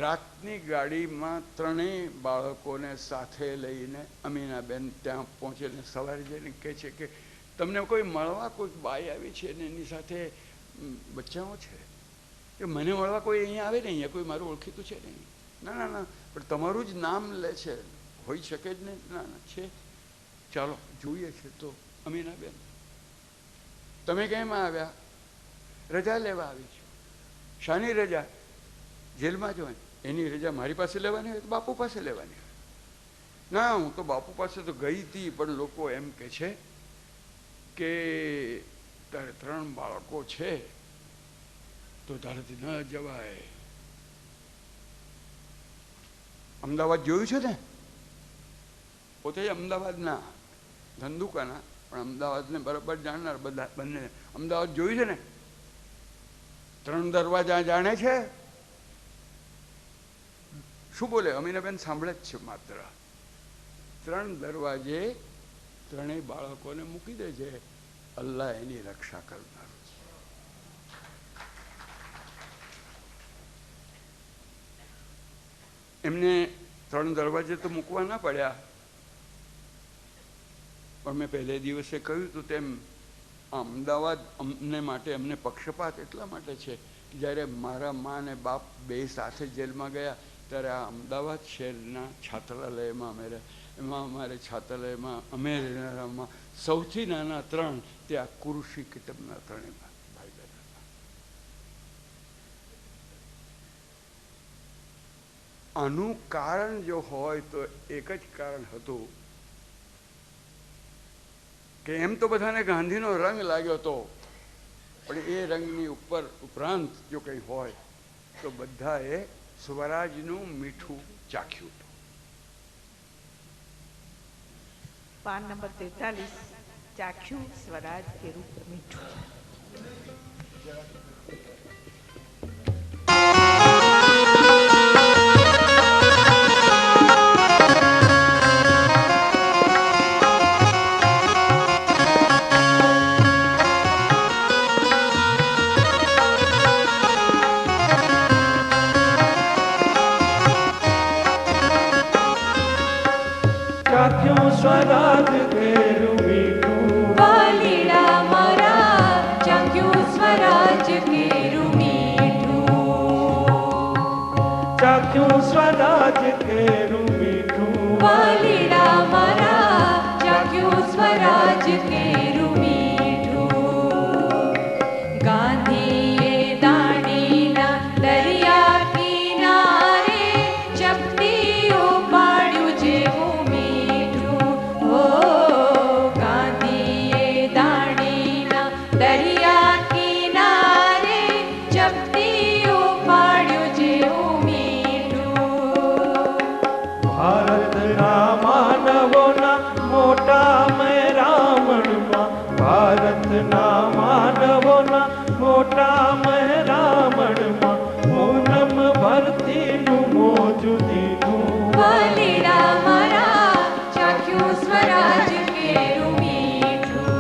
રાતની ગાડીમાં ત્રણેય બાળકોને સાથે લઈને અમીનાબેન ત્યાં પહોંચીને સવારે જઈને કહે છે કે તમને કોઈ મળવા કોઈ બાઈ આવી છે ને એની સાથે બચ્ચાઓ છે કે મને મળવા કોઈ અહીંયા આવે ને, અહીંયા કોઈ મારું ઓળખીતું છે નહીં. ના ના ના, પણ તમારું જ નામ લે છે. હોઈ શકે જ નહીં. ના ના છે, ચાલો જોઈએ છે. તો અમીનાબેન તમે કેમ આવ્યા? રજા લેવા આવી છું. શાની રજા? જેલમાં જો એની રજા મારી પાસે લેવાની હોય તો બાપુ પાસે લેવાની હોય. ના, હું તો બાપુ પાસે તો ગઈ હતી, પણ લોકો એમ કે છે કે તારે 3 બાળકો છે તો તારાથી ન જવાય. અમદાવાદ જોયું છે ને? પોતે અમદાવાદના ધંધુકાના, પણ અમદાવાદને બરાબર જાણનાર બધા બંને. અમદાવાદ જોયું છે ને? 3 દરવાજા જાણે છે? શું બોલે? અમીનાબેન સાંભળે જ છે માત્ર. 3 દરવાજે ત્રણેય બાળકોને મૂકી દે છે. અલ્લાહ એની રક્ષા કરનાર. એમને 3 દરવાજે તો મૂકવા ના પડ્યા, પણ મેં પહેલે દિવસે કહ્યું હતું તેમ અમદાવાદ અમને માટે, અમને પક્ષપાત એટલા માટે છે કે જ્યારે મારા મા અને બાપ બે સાથે જેલમાં ગયા ત્યારે આ અમદાવાદ શહેરના છાત્રાલયમાં અમે રહ્યા. એમાં અમારે છાત્રાલયમાં અમે રહેનારામાં સૌથી નાના 3 ત્યાં કુરુશી કિતબના 3 ભાઈ બહેન હતા. આનું કારણ જો હોય તો એક જ કારણ હતું કે એમ તો બધાને ગાંધીનો રંગ લાગ્યો હતો, પણ એ રંગની ઉપરાંત જો કંઈ હોય તો બધાએ સ્વરાજનું મીઠું ચાખ્યું હતું. પાન નંબર 43, ચાખ્યું સ્વરાજ કે રૂપ મીઠું. સ્વરાજ કેરું મીઠું, વાલીડા મારા ચાખ્યું સ્વરાજ કેરું મીઠું. ચાખ્યું સ્વરાજ કેરું મીઠું, વાલીડા મારા ચાખ્યું સ્વરાજ કેરું મીઠું. ગાંધીએ દાંડીના દરિયા કિનારે ચપટીઓ પાડ્યું જેવું. દરિયા કિનારે ચપટીઓ પાડ્યું જેવું મીઠું. ભારતના માનવોના મોટા મહેરામણમાં, ભારતના માનવોના મોટા મહેરામણમાં પૂનમ ભરતીનું મોજું દીધું. વાલીડા મારા ચાખ્યું સ્વરાજ કેરું મીઠું.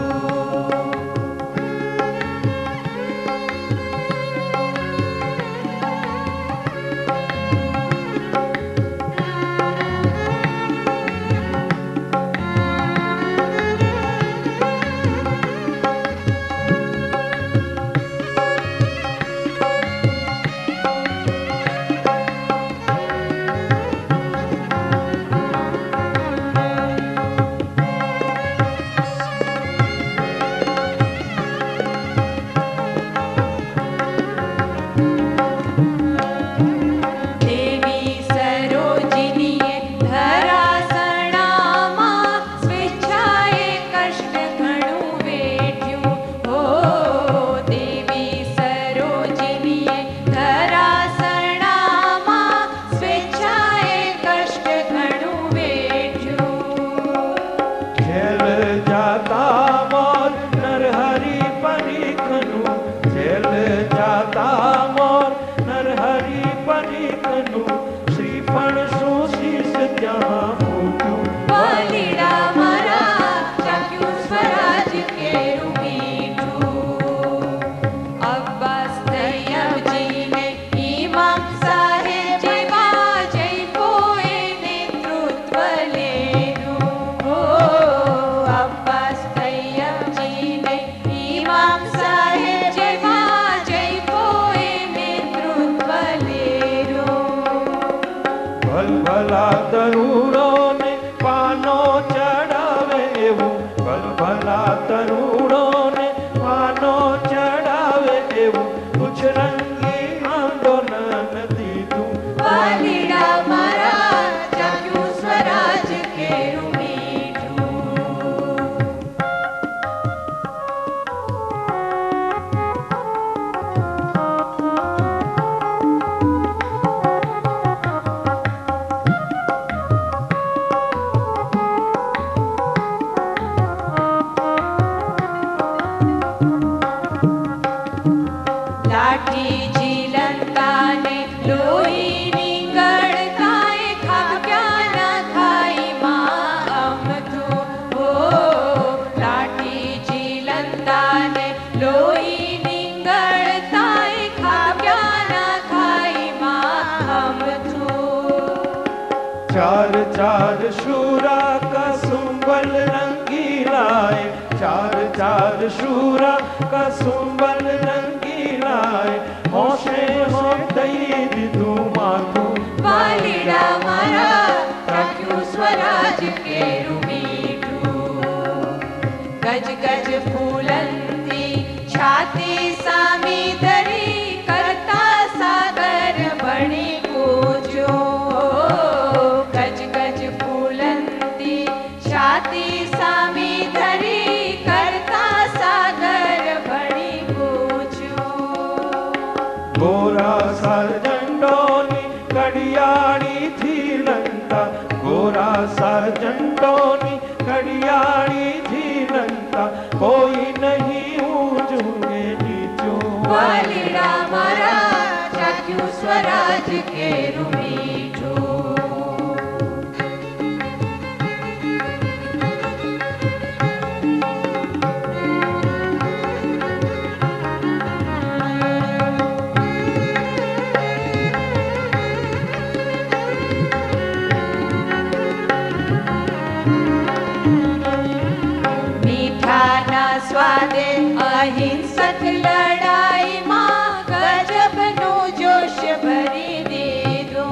चार शूरा का सुंबल रंगीलाए, चार चार शूरा का सुंबल रंगीलाए, होशे हो दई दिधु माथू वालीड़ा मारा चाख्यू स्वराज केरू मीठू। गज गज फूलंती छाती सामी धरी, करता सागर बणी कोजो। गज गज फूलंती छाती सामी धरी, करता सागर बणी कोजो। गोरा सारजंडोनी कड़ियाड़ी थी लंका, गोरा सारजंडोनी कड़ियाड़ी थी लंका, कोई नहीं ऊंचूंगे नीचू वालीड़ा मारा चाख्यू स्वराज केरू मीठू। मीठा ना स्वादे अहिंसक लड़ाई मां, गजब नो जोश भरी दीदो।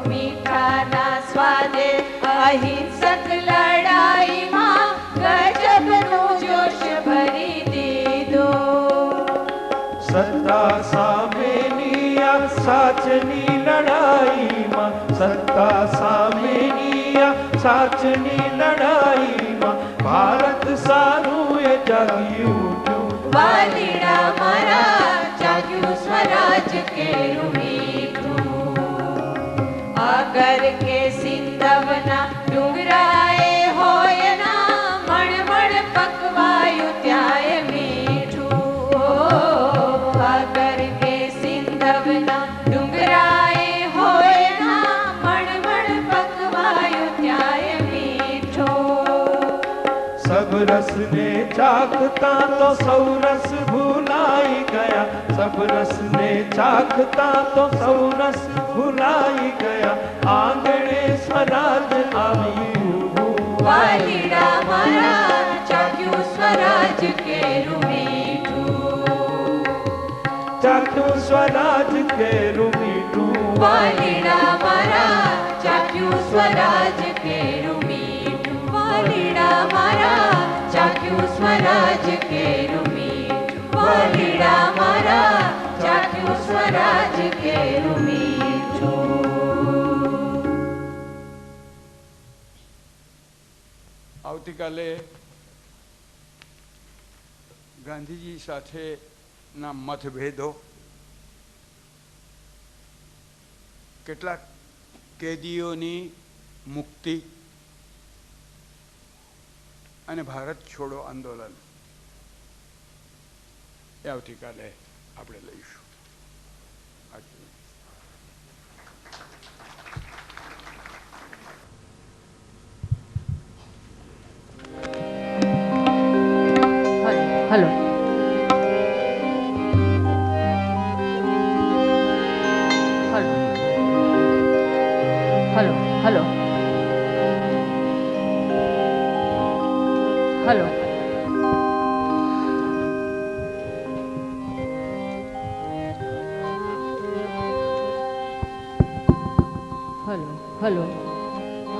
मीठा ना स्वादे अहिंसक लड़ाई मां, गजब नो जोश भरी दीदो। सत्ता सामेनिया साचनी लड़ाई मां, सत्ता सामेनिया साचनी लड़ाई मां, भारत सारू ये जागी उठ्यो। वालीड़ा मारा चाख्यू स्वराज केरू मीठू। अगर के सिंधवना डुंगराए होयना, मण मण पकवायु त्याय मीठू। अगर के सिंधवना डुंगराए होयना, मण मण पकवायु त्याय मीठो। सब रस ने चाखता तो सौ रस भुलाई गया, सब रस ने चाखता तो सौ रस भुलाई गया, आंगणे स्वराज आई हूँ। वालीड़ा मारा चाख्यू स्वराज केरू मीठू। चाख्यू स्वराज केरू मीठू। वालीड़ा मारा चाख्यू स्वराज केरू मीठू। वालीड़ा मारा चाख्यू स्वराज केरू मीठू। वालीड़ा मारा चाख्यू स्वराज केरू मीठू। આવતીકાલે ગાંધીજી સાથેના મતભેદો, કેટલાક કેદીઓની મુક્તિ અને ભારત છોડો આંદોલન એ આવતીકાલે આપણે લઈશું. Hello hello hello hello hello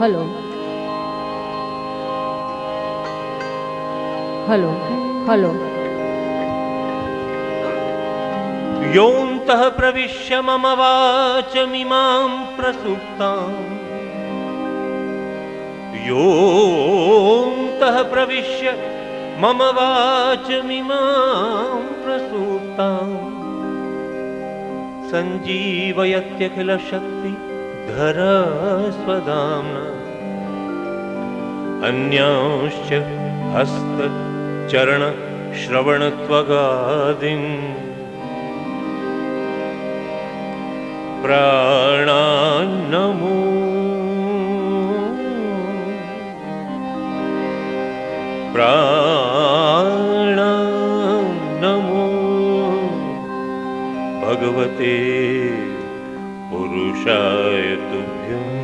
hello hello hello योऽन्तः प्रविश्य मम वाचमिमां प्रसुप्ताम्, योऽन्तः प्रविश्य मम वाचमिमां प्रसुप्ताम्, सञ्जीवयत्यखिलशक्तिधरस्वधाम्ना, अन्यांश्च हस्तचरणश्रवणत्वगादीन् प्राणान्नमो प्राणान्नमो भगवते पुरुषाय तुभ्यम्।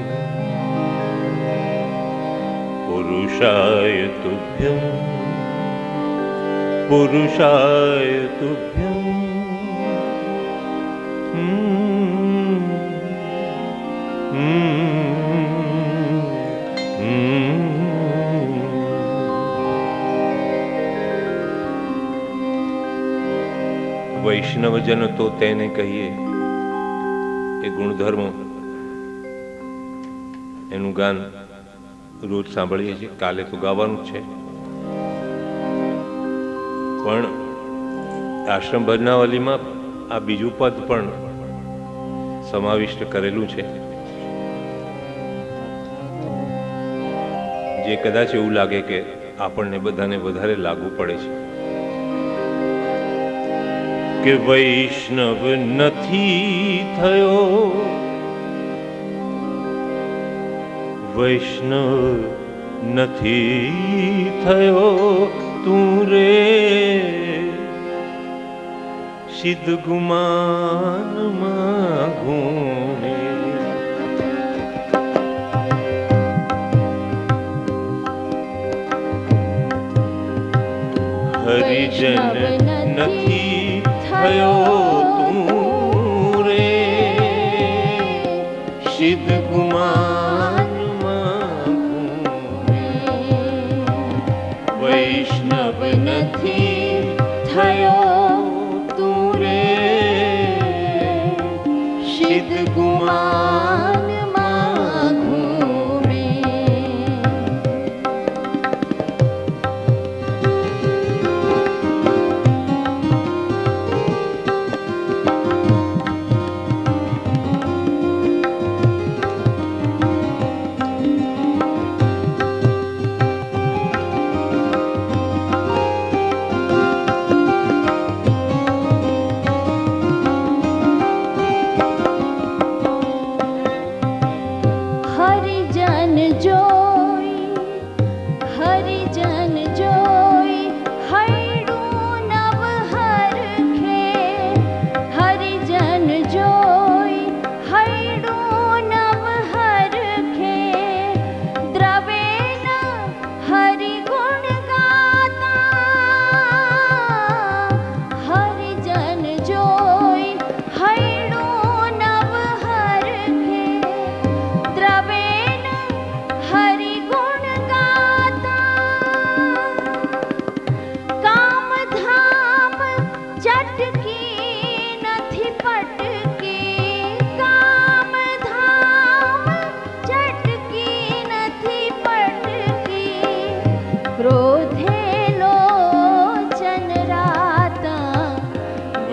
पुरुषाय तुभ्यं पुरुषाय तुभ्यं વૈષ્ણવજન તો તેને કહીએ એ ગુણધર્મ એનું ગાન રોજ સાંભળીએ છીએ, કાલે તો ગાવાનું છે, પણ આશ્રમ ભજનાવલીમાં આ બીજું પદ પણ સમાવિષ્ટ કરેલું છે, જે કદાચ એવું લાગે કે આપણને બધાને વધારે લાગુ પડે છે કે વૈષ્ણવ નથી થયો, વૈષ્ણવ નથી થયો તું રે સિદ્ધ ગુમાનમાં ઘૂમે, હરિજન નથી થયો તું રે સિદ્ધ ગુમાનમાં ઘૂમે, વૈષ્ણવ નથી થયો તું રે સિદ્ધ ગુમાનમાં ઘૂમે.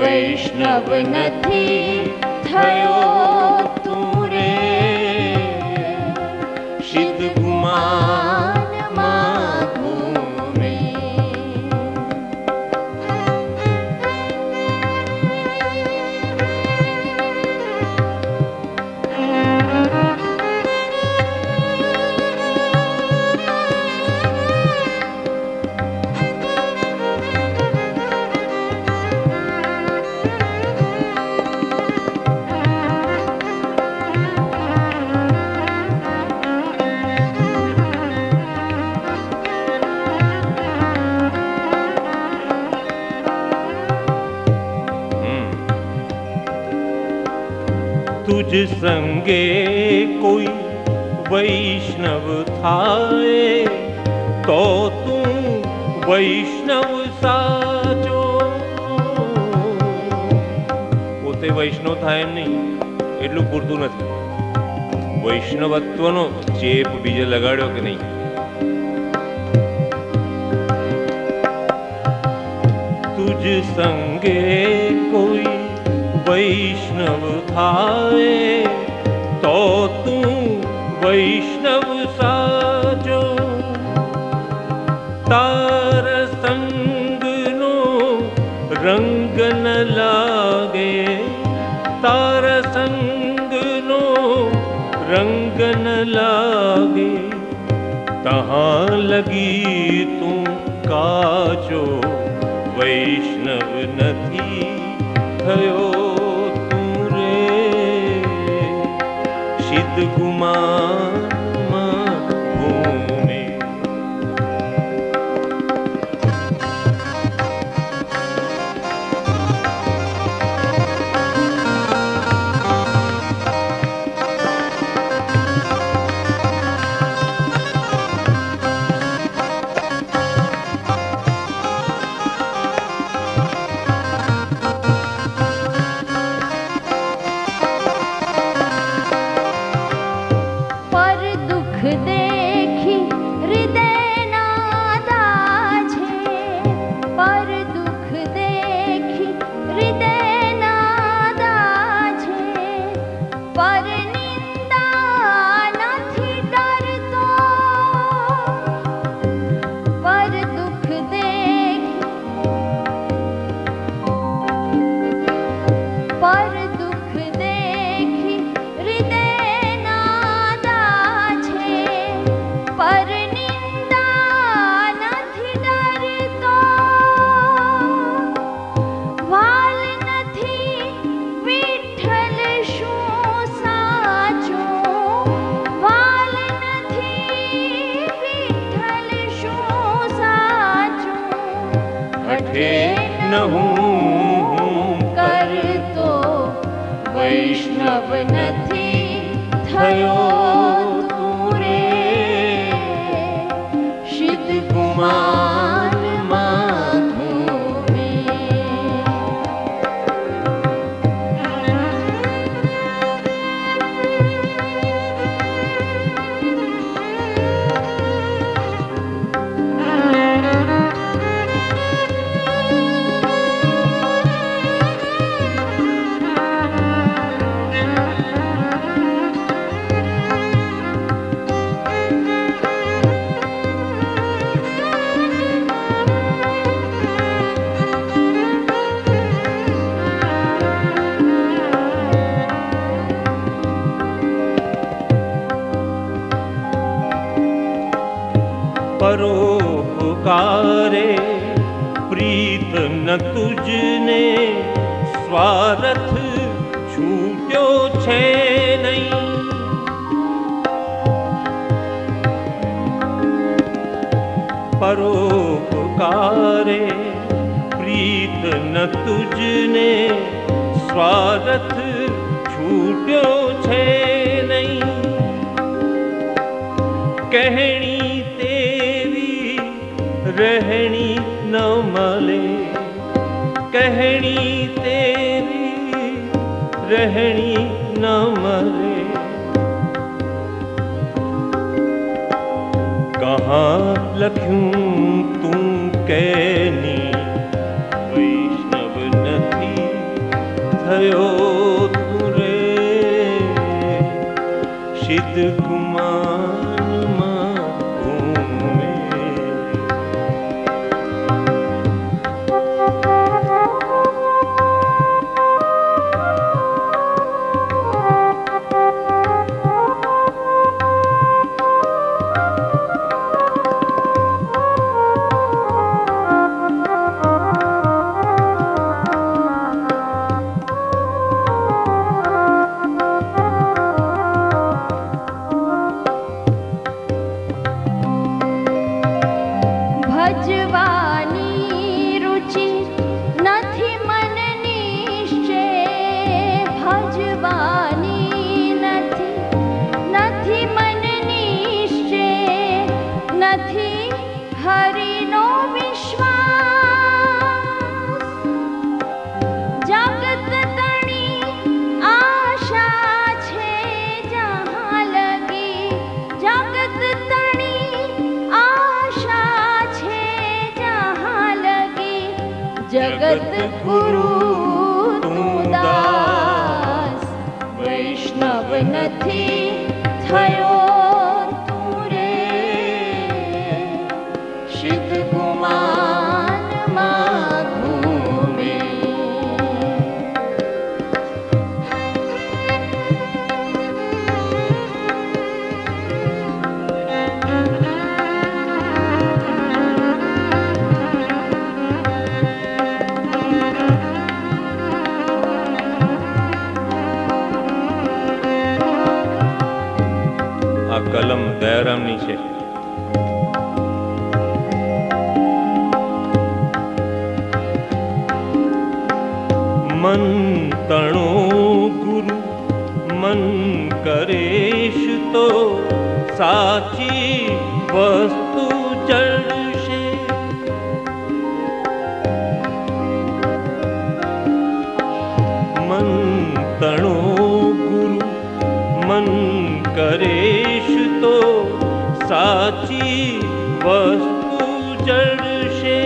વૈષ્ણવ નથી થયો તું રે સિદ્ધ ગુમાનમાં ઘૂમે. तुझ संगे कोई वैष्णव थाए तो तू वैष्णव साचो. પોતે વૈષ્ણવ થાય એમ નહીં એટલું પૂરતું નથી, વૈષ્ણવત્વનો ચેપ બીજે લગાડ્યો કે નહીં. तुझ संगे कोई वैष्णव थाए तो तू वैष्णव साजो. तार संग नो रंग न लागे, तार संग नो रंग न लागे, तहाँ लगी तू काचो. वैष्णव નથી થયો તું રે સિદ્ધ ગુમાનમાં ઘૂમે. देखी हृदय नादाझे, पर दुख देखी हृदय नादाझे, पर निंदा નથી ડરતો, પર દુખ દેખી હૃદય નાદાઝે, પર નિંદા નથી ડરતો, વાલ નથી વિઠ્ઠલ શું સાચો, વાલ નથી વિઠ્ઠલ શું સાચો, હઠે ન હું કરતો વૈષ્ણવ નથી થયો તું રે, સિદ્ધ કુમાર માધો મેં। પરોપકારે પ્રીત ન તુજને, સ્વાર્થ છૂટ્યો છે નહીં, પરોપકારે પ્રીત ન તુજને, સ્વાર્થ છૂટ્યો છે નહીં, કહેણી रहनी न मले, कहनी तेरी रहनी न मले, कहाँ लख्यूं तू कहनी वैष्णव नहीं थयो तू रे, सिद्ध कुमार जगत गुरु तू दास, वैष्णव નથી થયો તું રે, સિદ્ધ ગુમાન માધો મેં। કલમ દયારામની છે। મન તણો ગુરુ મન કરેશ તો સાચી વસ્તુ જળશે, મન તણો ગુરુ મન કરેશ તો साची वस्तु जड़शे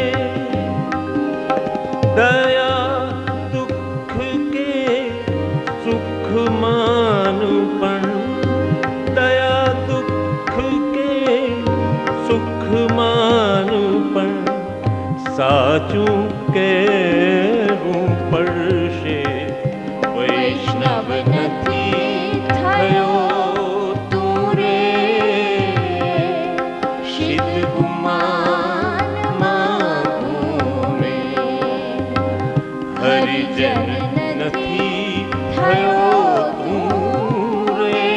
दया दुख के सुख मानपण दया दुख के सुख मानपण साचू केरू પડશે વૈષ્ણવ નથી થયો તું રે સિદ્ધ ગુમાનમાં ઘૂમે હરિજન નથી થયો તું રે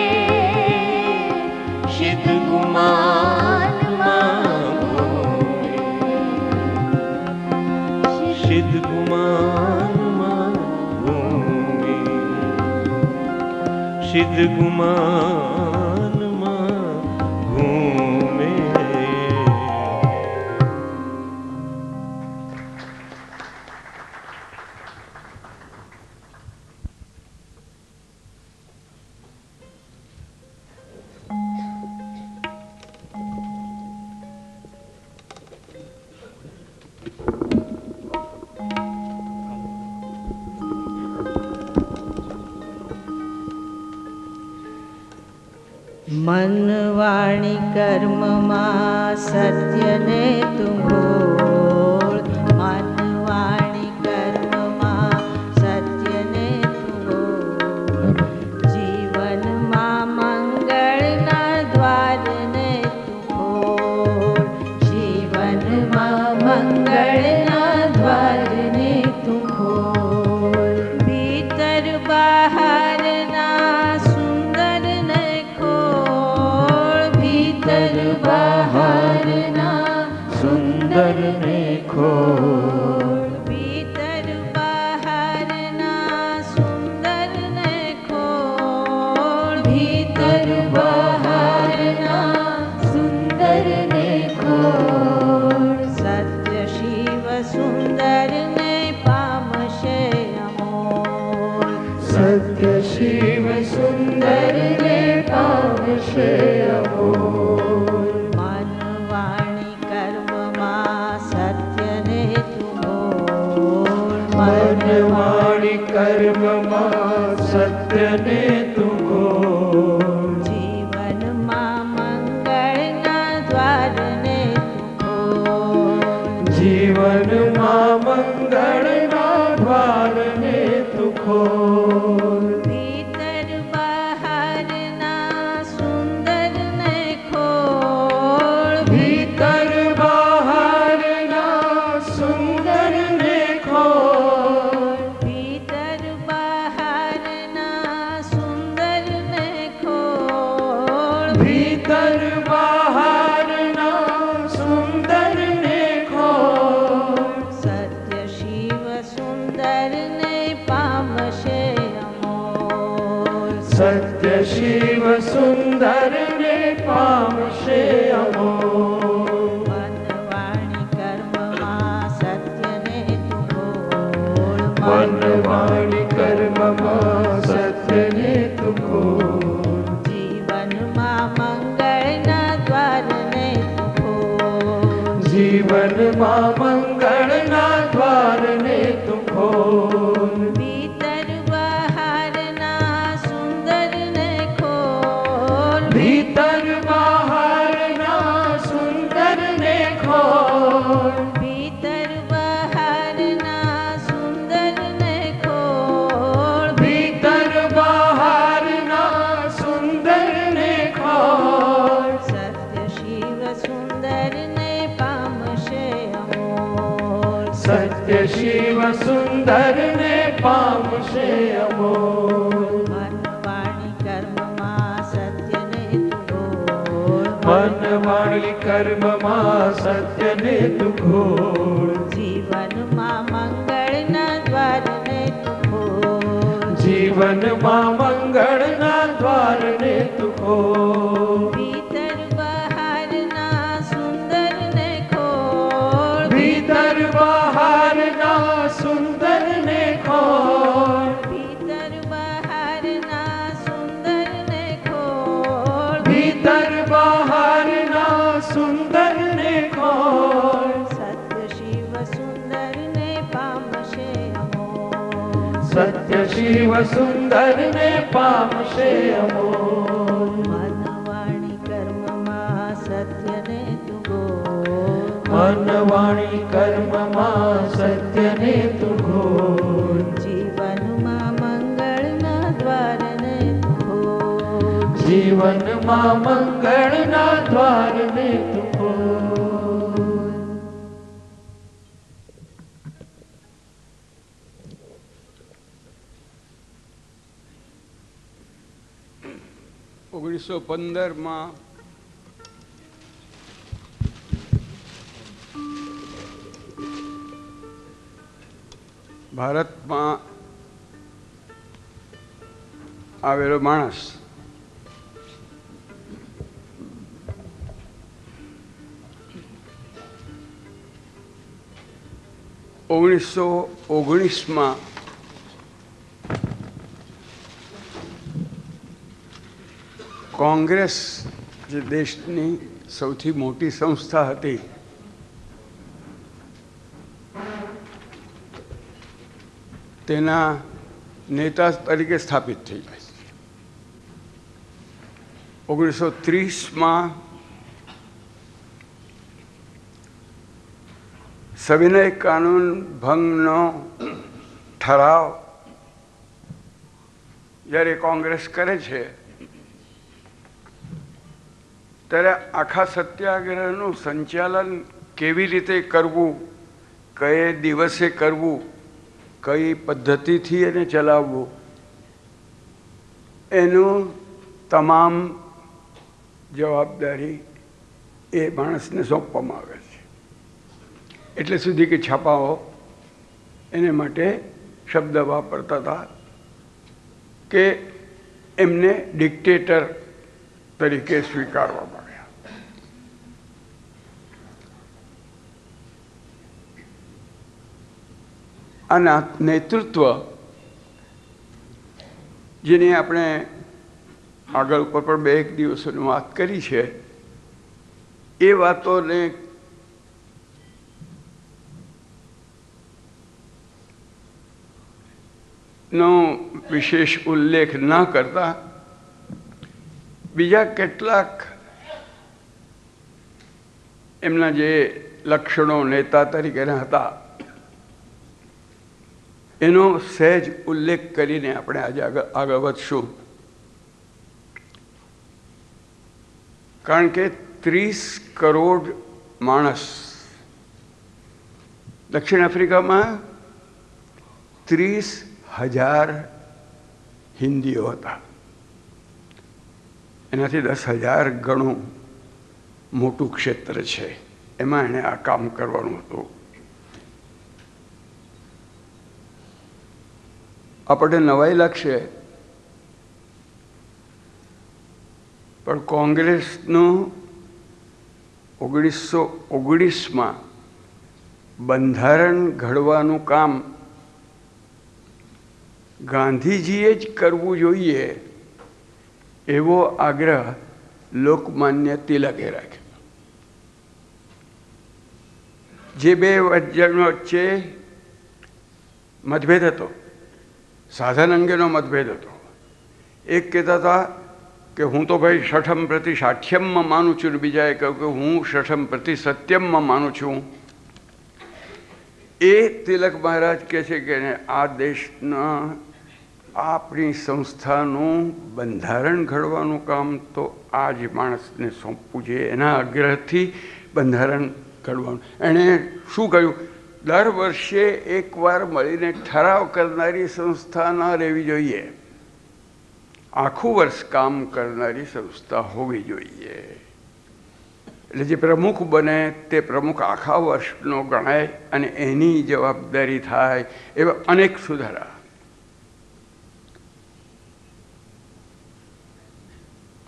સિદ્ધ ગુમાનમાં ઘૂમે સિદ્ધ ગુમાનમાં ઘૂમે સિદ્ધ ગુમાનમાં ઘૂમે. મન વાણી કર્મમાં સત્યને તું બોલ મન વાણી કર્મમાં સત્યને તું બોલ જીવનમાં મંગળના દ્વારને તું ખોલ જીવનમાં મંગળના દ્વારને તું ખોલ ભીતર બહારના સુંદરને ભીતર બહારના સુંદરને ખોલ ભીતર બહારના સુંદરને ખોલ ભીતર બહારના સુંદરને ખોલ સત્ય શિવ સુંદરને પામશે અમોલ સત્ય શિવ સુંદરને પામશે અમોલ મન વાણી કર્મમાં સત્યને તું બોલ મન વાણી કર્મમાં સત્યને તું બોલ જીવનમાં મંગળના દ્વારને તું ખોલ જીવનમાં મંગળના દ્વારને તું ખોલ ભીતર બહારના સુંદરને ખોલ ભીતર બહારના સુંદરને ખોલ ભીતર બહારના સુંદરને ખોલ ભીતર બહારના સુંદરને ખોલ સત્ય શિવ સુંદરને પામશે અમોલ સત્ય શિવ સુંદરને પામશે અમોલ મન વાણી કર્મમાં સત્યને તું બોલ મન વાણી કર્મમાં સત્યને તું બોલ જીવનમાં મંગળના દ્વારને તું ખોલ જીવનમાં મંગળના દ્વારને તું ખોલ ભીતર બહારના સુંદરને ખોલ ભીતર બહારના સુંદરને ખોલ ભીતર બહારના સુંદરને ખોલ ભીતર બહારના સુંદરને ખોલ સત્ય શિવ સુંદરને પામશે અમોલ સત્ય શિવ સુંદરને પામશે અમોલ મન વાણી કર્મમાં સત્યને તું બોલ મન વાણી કર્મમાં સત્યને તું ખોલ જીવનમાં મંગળના દ્વારને તું ખોલ જીવનમાં મંગળના દ્વારને તું ખોલ ભીતર બહારના સુંદરને ખોલ ભીતર બહારના સુંદરને ખોલ ભીતર બહારના સુંદરને ખોલ ભીતર બહારના શિવ સુંદર ને પામશે અમોલ. મનવાણી કર્મમાં સત્યને તું બોલ. મન વાણી કર્મમાં સત્યને તું ઘોલ. જીવનમાં મંગળના દ્વારને તું ખોલ. જીવનમાં મંગળના દ્વારને તું ખોલ. 1915 ભારતમાં આવેલો માણસ ઓગણીસમાં કોંગ્રેસ જે દેશની સૌથી મોટી સંસ્થા હતી તેના નેતા તરીકે સ્થાપિત થઈ જાય છે. 1930માં સવિનય કાનૂન ભંગનો ઠરાવ જ્યારે કોંગ્રેસ કરે છે ત્યારે આખા સત્યાગ્રહનું સંચાલન કેવી રીતે કરવું, કયે દિવસે કરવું, કઈ પદ્ધતિથી એને ચલાવવું, એનું તમામ જવાબદારી એ માણસને સોંપવામાં આવે છે. એટલે સુધી કે છાપાઓ એને માટે શબ્દ વાપરતા હતા કે એમને ડિક્ટેટર તરીકે સ્વીકારવામાં આવ્યા. આ નેતૃત્વ જેની આપણે આગળ ઉપર પણ 2 દિવસોની વાત કરી છે, એ વાતોને નો વિશેષ ઉલ્લેખ ન કરતા બીજા કેટલાક એમના જે લક્ષણો નેતા તરીકેના હતા એનો સહેજ ઉલ્લેખ કરીને આપણે આજે આગળ વધશું. કારણ કે 30 કરોડ માણસ દક્ષિણ આફ્રિકામાં 30,000 હિન્દીઓ હતા. એનાથી 10,000 ગણું મોટું ક્ષેત્ર છે. એમાં એણે આ કામ કરવાનું હતું. આપણને નવાઈ લાગશે પણ કોંગ્રેસનું 1919માં બંધારણ ઘડવાનું કામ ગાંધીજીએ જ કરવું જોઈએ એવો આગ્રહ લોકમાન્ય તિલકે રાખ્યો. જે બે વચ્ચે મતભેદ હતો, સાધન અંગેનો મતભેદ હતો. એક કહેતા હતા કે હું તો ભાઈ ષઠમ પ્રતિ સાઠ્યમમાં માનું છું, ને બીજાએ કહ્યું કે હું ષઠમ પ્રતિ સત્યમમાં માનું છું. એ તિલક મહારાજ કહે છે કે આ દેશના આપણી સંસ્થાનું બંધારણ ઘડવાનું કામ તો આ જ માણસને સોંપવું જોઈએ. એના આગ્રહથી બંધારણ ઘડવાનું. એણે શું કહ્યું? દર વર્ષે એકવાર મળીને ઠરાવ કરનારી સંસ્થા ન રહેવી જોઈએ, આખું વર્ષ કામ કરનારી સંસ્થા હોવી જોઈએ. એટલે જે પ્રમુખ બને તે પ્રમુખ આખા વર્ષનો ગણાય અને એની જવાબદારી થાય. એવા અનેક સુધારા.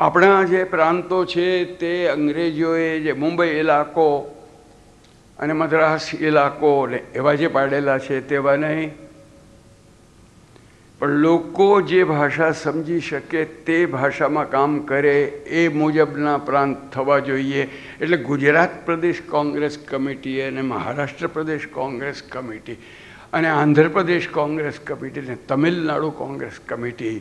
આપણા જે પ્રાંતો છે તે અંગ્રેજોએ જે મુંબઈ ઇલાકો અને મદ્રાસ ઇલાકો ને એવા જે પાડેલા છે તેવા નહીં, પણ લોકો જે ભાષા સમજી શકે તે ભાષામાં કામ કરે એ મુજબના પ્રાંત થવા જોઈએ. એટલે ગુજરાત પ્રદેશ કોંગ્રેસ કમિટી અને મહારાષ્ટ્ર પ્રદેશ કોંગ્રેસ કમિટી અને આંધ્રપ્રદેશ કોંગ્રેસ કમિટી ને તમિલનાડુ કોંગ્રેસ કમિટી,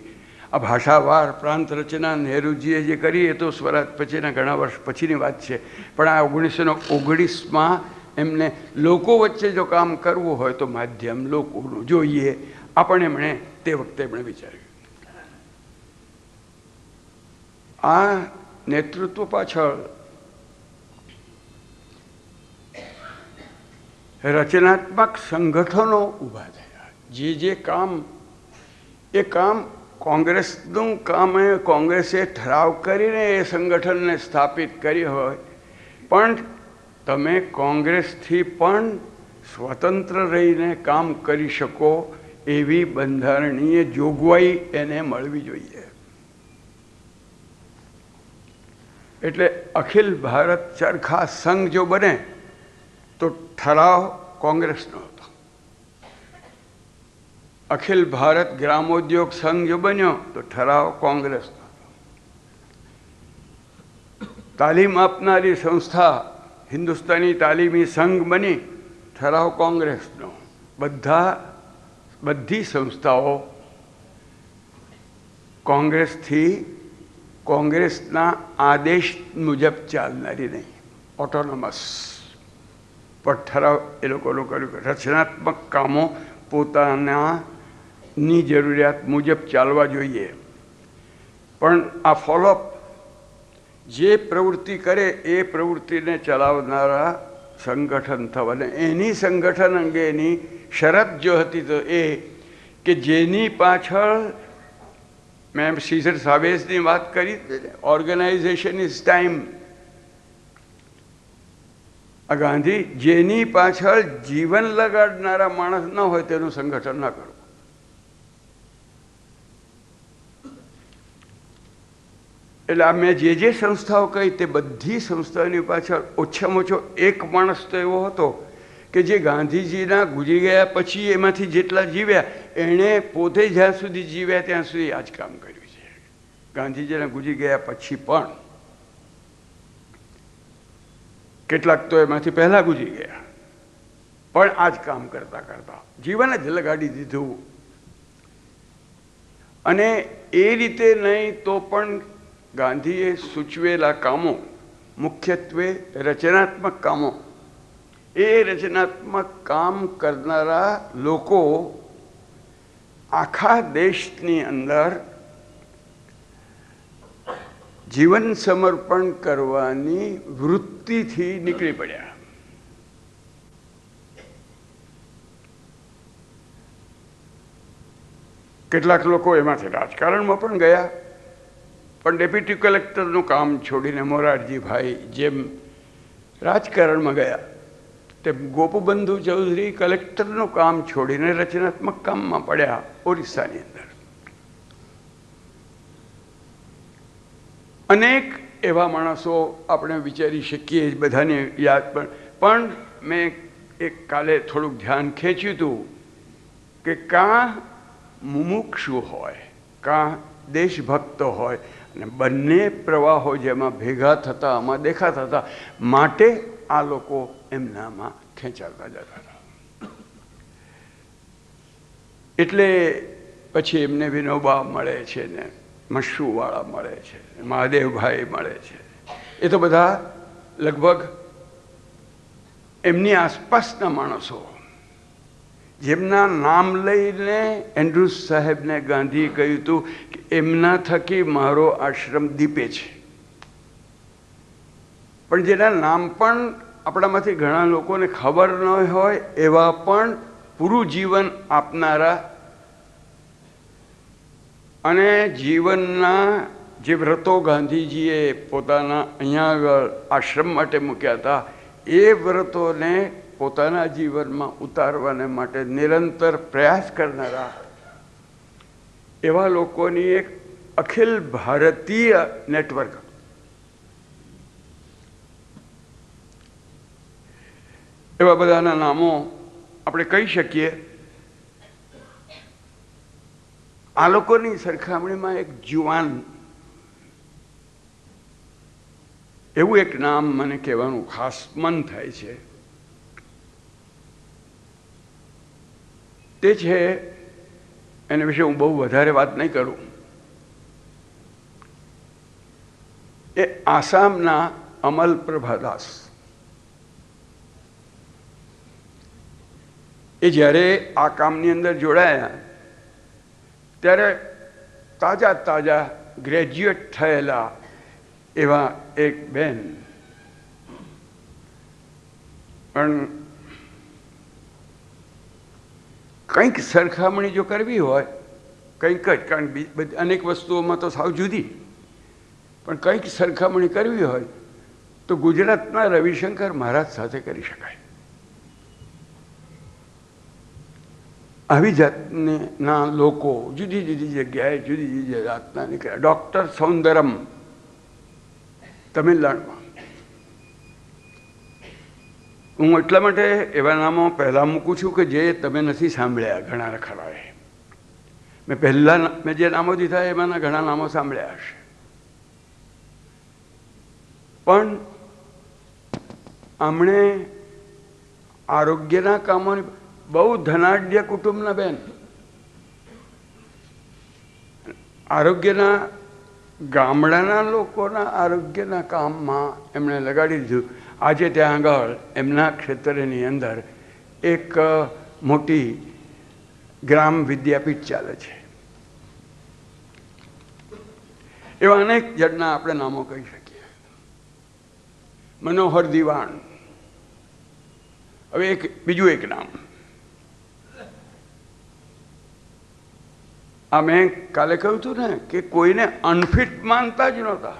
આ ભાષાવાર પ્રાંત રચના નહેરુજીએ જે કરી એ તો સ્વરાજ પછીના ઘણા વર્ષ પછીની વાત છે, પણ આ 1919માં એમને લોકો વચ્ચે જો કામ કરવું હોય તો માધ્યમ લોકોનું જોઈએ, આપણે એમણે તે વખતે એમણે વિચાર્યું. આ નેતૃત્વ પાછળ રચનાત્મક સંગઠનો ઊભા થયા. જે કામ એ કામ કોંગ્રેસનું કામ કોંગ્રેસે ઠરાવ કરીને એ સંગઠનને સ્થાપિત કરી હોય, પણ તમે કોંગ્રેસથી પણ સ્વતંત્ર રહીને કામ કરી શકો એવી બંધારણીય જોગવાઈ એને મળવી જોઈએ. એટલે અખિલ ભારત ચરખા સંઘ જો બને તો ઠરાવ કોંગ્રેસનો હતો. અખિલ ભારત ગ્રામોદ્યોગ સંઘ જો બન્યો તો ઠરાવ કોંગ્રેસનો હતો. તાલીમ આપનારી સંસ્થા હિન્દુસ્તાની તાલીમી સંઘ બની, ઠરાવ કોંગ્રેસનો. બધી સંસ્થાઓ કોંગ્રેસના આદેશ મુજબ ચાલનારી નહીં, ઓટોનોમસ. પણ ઠરાવ એ લોકોનું કર્યું કે રચનાત્મક કામો પોતાનાની જરૂરિયાત મુજબ ચાલવા જોઈએ, પણ આ ફોલોઅપ જે પ્રવૃત્તિ કરે એ પ્રવૃત્તિને ચલાવનારા સંગઠન થવા. અને એની સંગઠન અંગેની શરત જો હતી તો એ કે જેની પાછળ મેં સીઝર સાવેઝની વાત કરી, ઓર્ગેનાઇઝેશન ઇઝ ટાઈમ. આ ગાંધી જેની પાછળ જીવન લગાડનારા માણસ ન હોય તેનું સંગઠન ના કરવું. એટલે આ મેં જે સંસ્થાઓ કહી તે બધી સંસ્થાઓની પાછળ ઓછામાં ઓછો એક માણસ તો એવો હતો કે જે ગાંધીજીના ગુજરી ગયા પછી એમાંથી જેટલા જીવ્યા એણે પોતે જ્યાં સુધી જીવ્યા ત્યાં સુધી આ જ કામ કર્યું છે. ગાંધીજીના ગુજરી ગયા પછી પણ કેટલાક તો એમાંથી પહેલાં ગુજરી ગયા, પણ આ જ કામ કરતા કરતા જીવન જ લગાડી દીધું. અને એ રીતે નહીં તો પણ ગાંધીએ સૂચવેલા કામો, મુખ્યત્વે રચનાત્મક કામો, એ રચનાત્મક કામ કરનારા લોકો આખા દેશની અંદર જીવન સમર્પણ કરવાની વૃત્તિથી નીકળી પડ્યા. કેટલાક લોકો એમાંથી રાજકારણમાં પણ ગયા, પણ ડેપ્યુટી કલેક્ટરનું કામ છોડીને મોરારજીભાઈ જેમ રાજકારણમાં ગયા, તેમ ગોપબંધુ ચૌધરી કલેક્ટરનું કામ છોડીને રચનાત્મક કામમાં પડ્યા ઓરિસ્સાની અંદર. અનેક એવા માણસો આપણે વિચારી શકીએ, બધાને યાદ પણ મેં એક કાલે થોડુંક ધ્યાન ખેંચ્યું હતું કે કાં મુમુક્ષુ હોય કાં દેશભક્ત હોય, અને બંને પ્રવાહો જેમાં ભેગા થતા આમાં દેખાતા હતા, માટે આ લોકો એમનામાં ખેંચાતા જતા હતા. એટલે પછી એમને વિનોબા મળે છે ને મશુવાળા મળે છે, મહાદેવભાઈ મળે છે. એ તો બધા લગભગ એમની આસપાસના માણસો જેમના નામ લઈને એન્ડ્રુસ સાહેબને ગાંધીએ કહ્યું હતું કે એમના થકી મારો આશ્રમ દીપે છે. પણ જેના નામ પણ આપણામાંથી ઘણા લોકોને ખબર ન હોય એવા પણ પૂરું જીવન આપનારા અને જીવનના જે વ્રતો ગાંધીજીએ પોતાના અહીંયા આગળ આશ્રમ માટે મૂક્યા હતા એ વ્રતોને પોતાના જીવનમાં ઉતારવાને માટે નિરંતર પ્રયાસ કરનારા એવા લોકોની એક અખિલ ભારતીય નેટવર્ક. એવા બધાના નામો આપણે કહી શકીએ. આ લોકોની સરખામણીમાં એક જુવાન એવું એક નામ મને કહેવાનું ખાસ મન થાય છે. તે છે, એના વિશે હું બહુ વધારે વાત નહીં કરું. એ આસામના અમલ પ્રભાદાસ, એ જ્યારે આ કામની અંદર જોડાયા ત્યારે તાજા તાજા ગ્રેજ્યુએટ થયેલા એવા એક બેન, પણ કંઈક સરખામણી જો કરવી હોય કંઈક જ, કારણ બધી અનેક વસ્તુઓમાં તો સાવ જુદી, પણ કંઈક સરખામણી કરવી હોય તો ગુજરાતના રવિશંકર મહારાજ સાથે કરી શકાય. આવી જાતના લોકો જુદી જુદી જગ્યાએ જુદી જુદી જાતના નીકળ્યા. ડૉક્ટર સૌંદરમ તમિલનાડુમાં. હું એટલા માટે એવા નામો પહેલાં મૂકું છું કે જે તમે નથી સાંભળ્યા ઘણા ખરાએ. મેં જે નામો દીધા એમાંના ઘણા નામો સાંભળ્યા હશે, પણ આમણે આરોગ્યના કામોની, બહુ ધનાઢ્ય કુટુંબના બેન, આરોગ્યના ગામડાના લોકોના આરોગ્યના કામમાં એમણે લગાડી દીધું. આજે ત્યાં આગળ એમના ક્ષેત્રની અંદર એક મોટી ગ્રામ વિદ્યાપીઠ ચાલે છે. એવા અનેક જણના આપણે નામો કહી શકીએ. મનોહર દિવાણ. હવે બીજું એક નામ, આ મેં કાલે કહ્યું હતું ને કે કોઈને અનફિટ માનતા જ નહોતા.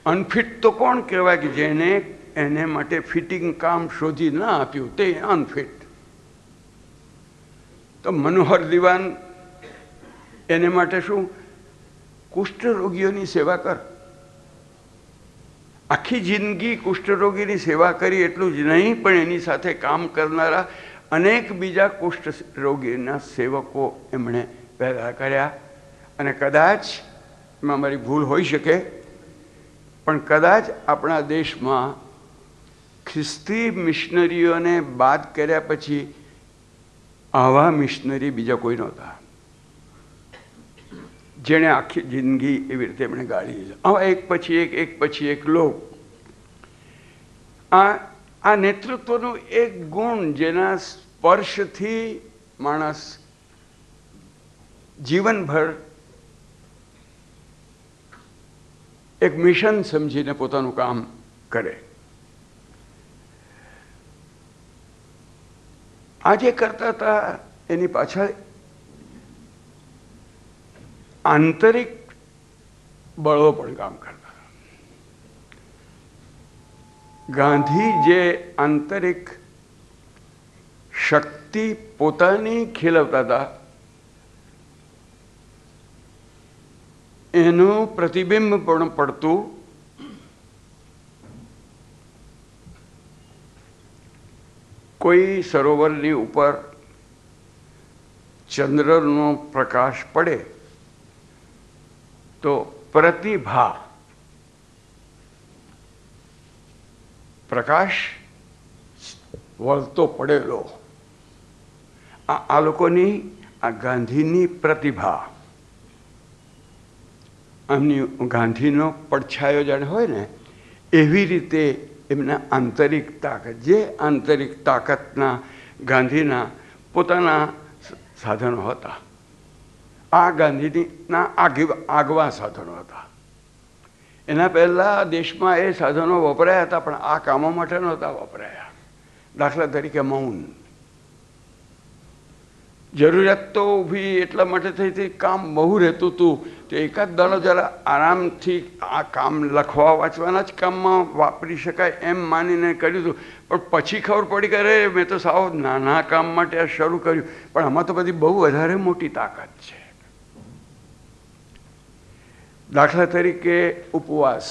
અનફિટ તો કોણ કહેવાય કે જેને એને માટે ફિટિંગ કામ શોધી ના આપ્યું તે અનફિટ. તો મનોહર દિવાન એને માટે શું, કુષ્ઠરોગીઓની સેવા કર. આખી જિંદગી કુષ્ઠરોગીની સેવા કરી એટલું જ નહીં, પણ એની સાથે કામ કરનારા અનેક બીજા કુષ્ઠ રોગીના સેવકો એમણે પેદા કર્યા. અને કદાચ એમાં મારી ભૂલ હોઈ શકે, પણ કદાચ આપણા દેશમાં ખ્રિસ્તી મિશનરીઓને બાદ કર્યા પછી આવા મિશનરી બીજા કોઈ નહોતા જેણે આખી જિંદગી એવી રીતે એમણે ગાળી દીધા. આવા એક પછી એક લોક. આ નેતૃત્વનું એક ગુણ જેના સ્પર્શથી માણસ જીવનભર એક મિશન સમજીને પોતાનું કામ કરે. આ જે કરતા હતા એની પાછળ આંતરિક બળો પણ કામ કરતા. ગાંધી જે આંતરિક શક્તિ પોતાની ખીલવતા હતા એનું પ્રતિબિંબ પણ પડતું કોઈ સરોવરની ઉપર ચંદ્રનો પ્રકાશ પડે તો પ્રતિભા, પ્રકાશ વળતો પડેલો, આ લોકોની, આ ગાંધીની પ્રતિભા, આમની ગાંધીનો પડછાયો જાણે હોય ને એવી રીતે એમના આંતરિક તાકાત, જે આંતરિક તાકાતના ગાંધીના પોતાના સાધનો હતા. આ ગાંધીના આગવા સાધનો હતા. એના પહેલાં દેશમાં એ સાધનો વપરાયા હતા, પણ આ કામો માટે નહોતા વપરાયા. દાખલા તરીકે મૌન. જરૂરિયાત તો ઊભી એટલા માટે થઈ હતી, કામ બહુ રહેતું હતું, તો એકાદ દાડો જરા આરામથી આ કામ લખવા વાંચવાના જ કામમાં વાપરી શકાય એમ માનીને કર્યું હતું. પણ પછી ખબર પડી કે અરે મેં તો સાવ નાના કામ માટે આ શરૂ કર્યું, પણ આમાં તો બધી બહુ વધારે મોટી તાકાત છે. દાખલા તરીકે ઉપવાસ,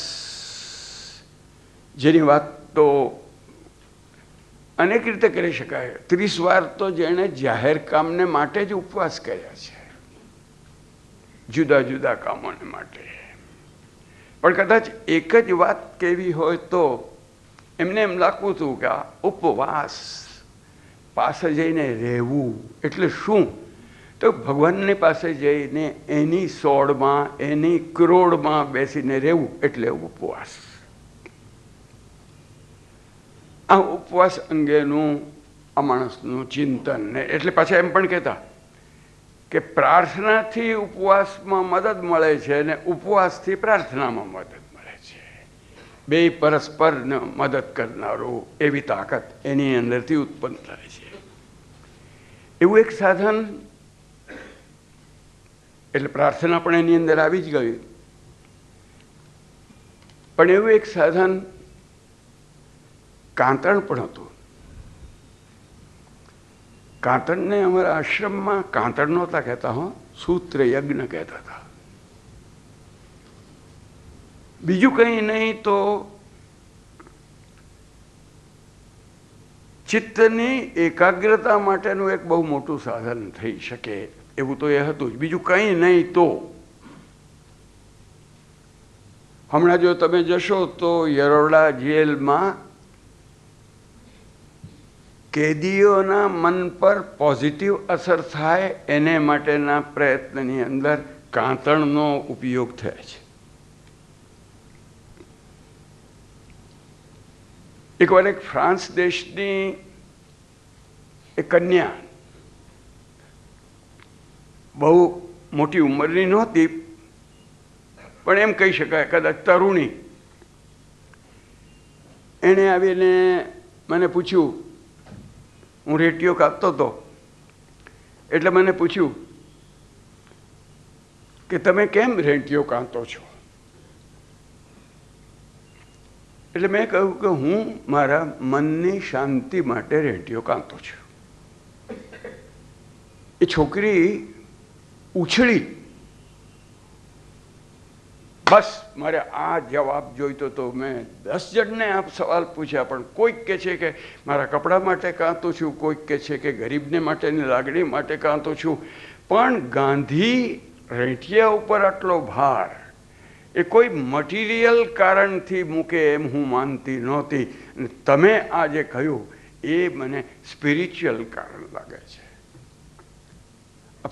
જેની વાત તો અનેક રીતે કરી શકાય. 30 વાર તો જેણે જાહેર કામને માટે જ ઉપવાસ કર્યા છે, જુદા જુદા કામોને માટે. પણ કદાચ એક જ વાત કેવી હોય તો એમને એમ લાગતું હતું કે આ ઉપવાસ પાસે જઈને રહેવું એટલે શું? તો ભગવાનની પાસે જઈને એની સોળમાં, એની ક્રોડમાં બેસીને રહેવું એટલે ઉપવાસ. આ ઉપવાસ અંગેનું આ માણસનું ચિંતન. એટલે પાછા એમ પણ કહેતા કે પ્રાર્થનાથી ઉપવાસમાં મદદ મળે છે અને ઉપવાસથી પ્રાર્થનામાં મદદ મળે છે. બે પરસ્પર મદદ કરનારું એવી તાકાત એની અંદરથી ઉત્પન્ન થાય છે. એવું એક સાધન, એટલે પ્રાર્થના પણ એની અંદર આવી જ ગઈ, પણ એવું એક સાધન કાંતણ પણ હતું. કાંતણને અમારા આશ્રમમાં કાંતણ નહોતા કહેતા, સૂત્ર યજ્ઞ કહેતા હતા. બીજું કંઈ નહીં તો ચિત્તની એકાગ્રતા માટેનું એક બહુ મોટું સાધન થઈ શકે એવું તો એ હતું જ. બીજું કંઈ નહીં તો હમણાં જો તમે જશો તો યરોડા જેલમાં કેદીઓના મન પર પોઝિટિવ અસર થાય એને માટેના પ્રયત્નની અંદર કાંતણનો ઉપયોગ થાય છે. એકવાર એક ફ્રાન્સ દેશની એક કન્યા, બહુ મોટી ઉંમરની નહોતી પણ એમ કહી શકાય કદાચ તરુણી, એણે આવીને મને પૂછ્યું, હું રેટીઓ કાપતો હતો એટલે મને પૂછ્યું કે તમે કેમ રેંટીઓ કાંતો છો? એટલે મેં કહ્યું કે હું મારા મનની શાંતિ માટે રેંટીઓ કાંતો છું. એ છોકરી ઉછળી, બસ મારે આ જવાબ જોઈતો હતો. મેં 10 જણને આ સવાલ પૂછ્યા પણ કોઈક કહે છે કે મારા કપડા માટે કાંતો છું, કોઈક કહે છે કે ગરીબને માટેની લાગણી માટે કાંતો છું, પણ ગાંધી રેંટિયા ઉપર આટલો ભાર એ કોઈ મટીરિયલ કારણથી મૂકે એમ હું માનતી નહોતી. અને તમે આ જે કહ્યું એ મને સ્પિરિચ્યુઅલ કારણ લાગે છે.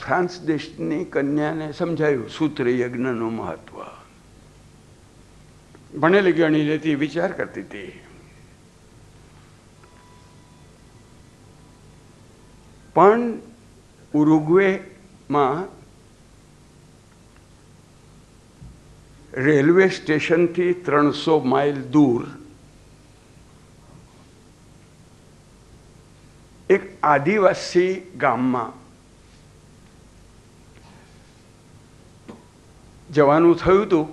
ફ્રાન્સ દેશની કન્યાને સમજાયું સૂત્ર યજ્ઞનું મહત્વ. ભણેલી ગણી લેતી, વિચાર કરતી હતી. પણ ઉરુગ્વેમાં રેલવે સ્ટેશનથી 300 માઇલ દૂર એક આદિવાસી ગામમાં જવાનું થયું હતું.